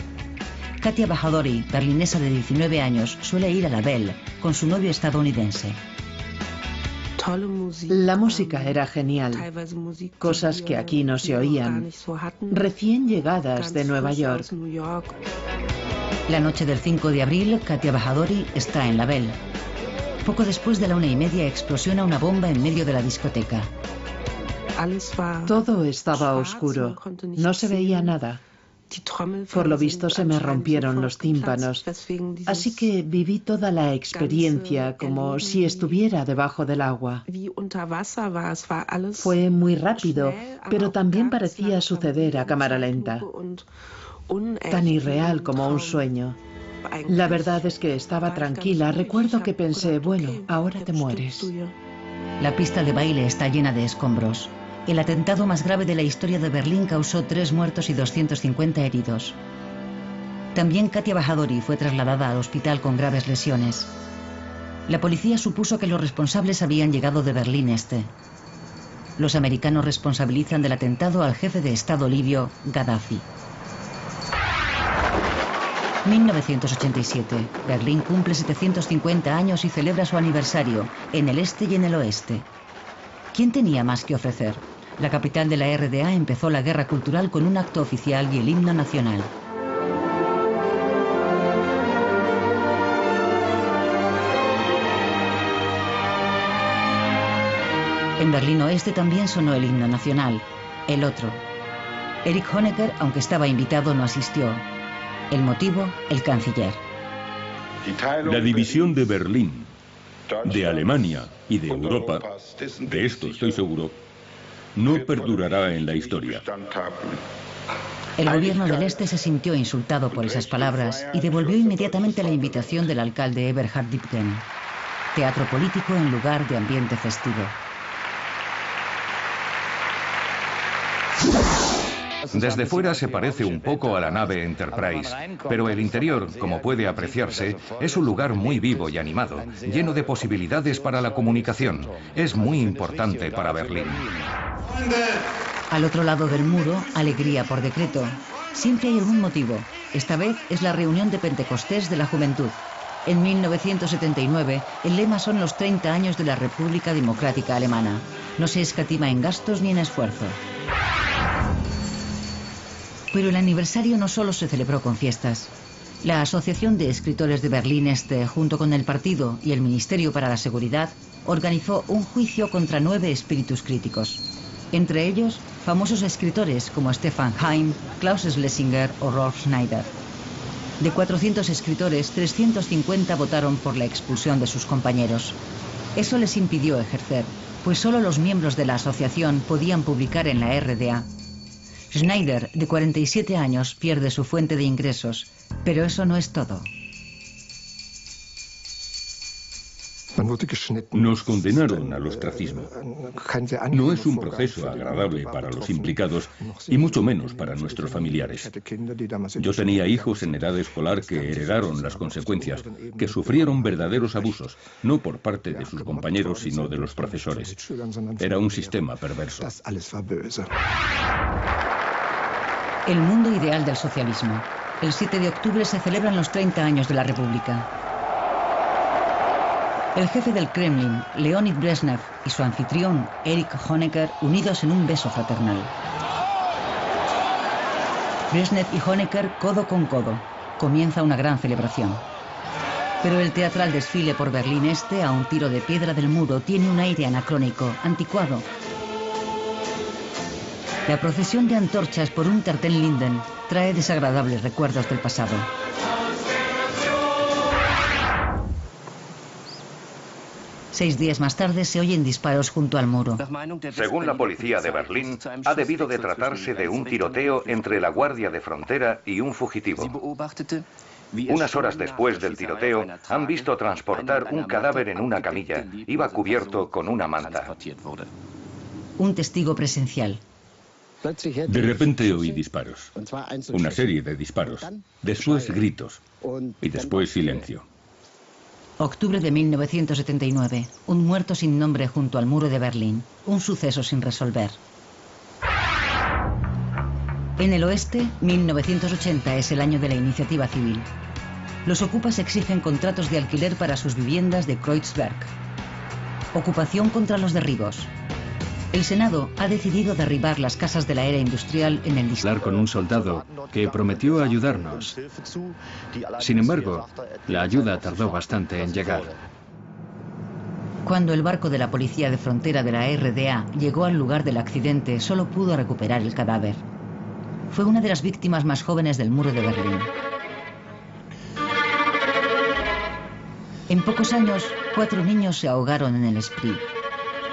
Katia Bajadori, berlinesa de 19 años, suele ir a la Belle con su novio estadounidense. La música era genial, cosas que aquí no se oían, recién llegadas de Nueva York. La noche del 5 de abril, Katia Bajadori está en la Bell. Poco después de la 1:30 explosiona una bomba en medio de la discoteca. Todo estaba oscuro. No se veía nada. Por lo visto se me rompieron los tímpanos. Así que viví toda la experiencia como si estuviera debajo del agua. Fue muy rápido, pero también parecía suceder a cámara lenta. Tan irreal como un sueño. La verdad es que estaba tranquila. Recuerdo que pensé, bueno, ahora te mueres. La pista de baile está llena de escombros. El atentado más grave de la historia de Berlín causó 3 muertos y 250 heridos. También Katia Bajadori fue trasladada al hospital con graves lesiones. La policía supuso que los responsables habían llegado de Berlín Este. Los americanos responsabilizan del atentado al jefe de Estado libio, Gaddafi. 1987. Berlín cumple 750 años y celebra su aniversario, en el este y en el oeste. ¿Quién tenía más que ofrecer? La capital de la RDA empezó la guerra cultural con un acto oficial y el himno nacional. En Berlín Oeste también sonó el himno nacional, el otro. Erich Honecker, aunque estaba invitado, no asistió. El motivo, el canciller. La división de Berlín, de Alemania y de Europa, de esto estoy seguro, no perdurará en la historia. El gobierno del Este se sintió insultado por esas palabras y devolvió inmediatamente la invitación del alcalde Eberhard Diepgen. Teatro político en lugar de ambiente festivo. Desde fuera se parece un poco a la nave Enterprise, pero el interior, como puede apreciarse, es un lugar muy vivo y animado, lleno de posibilidades para la comunicación. Es muy importante para Berlín. Al otro lado del muro, alegría por decreto. Siempre hay algún motivo. Esta vez es la reunión de Pentecostés de la juventud. En 1979, el lema son los 30 años de la República Democrática Alemana. No se escatima en gastos ni en esfuerzo. Pero el aniversario no solo se celebró con fiestas. La Asociación de Escritores de Berlín Este, junto con el partido y el Ministerio para la Seguridad, organizó un juicio contra 9 espíritus críticos. Entre ellos, famosos escritores como Stefan Heym, Klaus Schlesinger o Rolf Schneider. De 400 escritores, 350 votaron por la expulsión de sus compañeros. Eso les impidió ejercer, pues solo los miembros de la asociación podían publicar en la RDA. Schneider, de 47 años, pierde su fuente de ingresos, pero eso no es todo. Nos condenaron al ostracismo. No es un proceso agradable para los implicados y mucho menos para nuestros familiares. Yo tenía hijos en edad escolar que heredaron las consecuencias, que sufrieron verdaderos abusos, no por parte de sus compañeros, sino de los profesores. Era un sistema perverso. El mundo ideal del socialismo. El 7 de octubre se celebran los 30 años de la República. El jefe del Kremlin, Leonid Brezhnev, y su anfitrión, Erich Honecker, unidos en un beso fraternal. Brezhnev y Honecker codo con codo. Comienza una gran celebración. Pero el teatral desfile por Berlín Este, a un tiro de piedra del muro, tiene un aire anacrónico, anticuado. La procesión de antorchas por Unter den Linden trae desagradables recuerdos del pasado. Seis días más tarde se oyen disparos junto al muro. Según la policía de Berlín, ha debido de tratarse de un tiroteo entre la Guardia de Frontera y un fugitivo. Unas horas después del tiroteo, han visto transportar un cadáver en una camilla. Iba cubierto con una manta. Un testigo presencial. De repente oí disparos. Una serie de disparos. Después gritos. Y después silencio. Octubre de 1979. Un muerto sin nombre junto al muro de Berlín. Un suceso sin resolver. En el oeste, 1980 es el año de la iniciativa civil. Los ocupas exigen contratos de alquiler para sus viviendas de Kreuzberg. Ocupación contra los derribos. El Senado ha decidido derribar las casas de la era industrial en el distrito. Hablar con un soldado que prometió ayudarnos. Sin embargo, la ayuda tardó bastante en llegar. Cuando el barco de la policía de frontera de la RDA llegó al lugar del accidente, solo pudo recuperar el cadáver. Fue una de las víctimas más jóvenes del muro de Berlín. En pocos años, 4 niños se ahogaron en el Spree.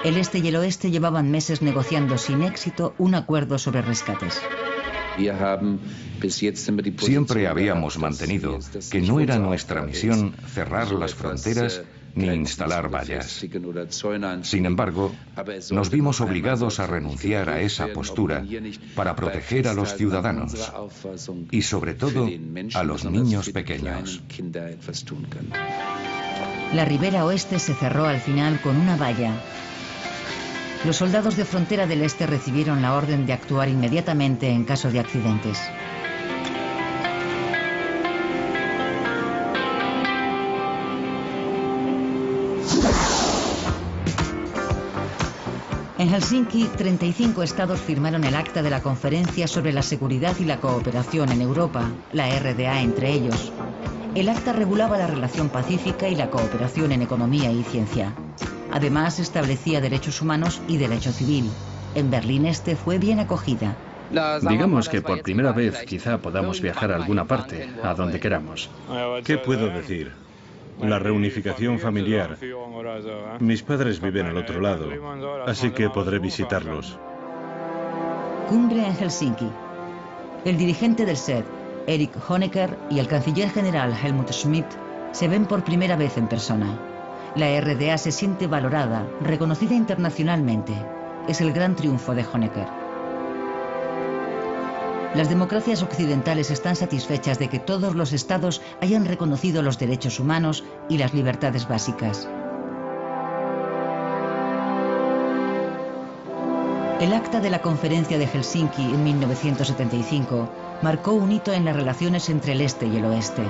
El este y el oeste llevaban meses negociando sin éxito un acuerdo sobre rescates. Siempre habíamos mantenido que no era nuestra misión cerrar las fronteras ni instalar vallas. Sin embargo, nos vimos obligados a renunciar a esa postura para proteger a los ciudadanos y, sobre todo, a los niños pequeños. La ribera oeste se cerró al final con una valla. Los soldados de frontera del este recibieron la orden de actuar inmediatamente en caso de accidentes. En Helsinki, 35 estados firmaron el Acta de la Conferencia sobre la Seguridad y la Cooperación en Europa, la RDA entre ellos. El acta regulaba la relación pacífica y la cooperación en economía y ciencia. Además, establecía derechos humanos y derecho civil. En Berlín Este fue bien acogida. Digamos que por primera vez quizá podamos viajar a alguna parte, a donde queramos. ¿Qué puedo decir? La reunificación familiar. Mis padres viven al otro lado, así que podré visitarlos. Cumbre en Helsinki. El dirigente del SED, Erich Honecker, y el canciller general Helmut Schmidt se ven por primera vez en persona. La RDA se siente valorada, reconocida internacionalmente. Es el gran triunfo de Honecker. Las democracias occidentales están satisfechas de que todos los estados hayan reconocido los derechos humanos y las libertades básicas. El acta de la Conferencia de Helsinki en 1975 marcó un hito en las relaciones entre el este y el oeste.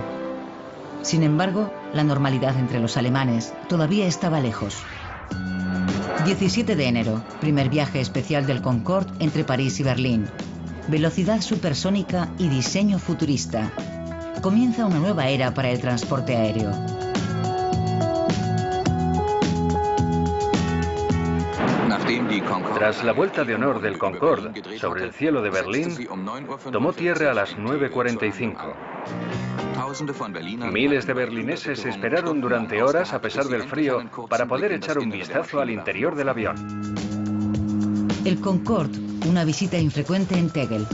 Sin embargo, la normalidad entre los alemanes todavía estaba lejos. 17 de enero, primer viaje especial del Concorde entre París y Berlín. Velocidad supersónica y diseño futurista. Comienza una nueva era para el transporte aéreo. Tras la vuelta de honor del Concorde sobre el cielo de Berlín, tomó tierra a las 9:45. Miles de berlineses esperaron durante horas a pesar del frío para poder echar un vistazo al interior del avión. El Concorde, una visita infrecuente en Tegel.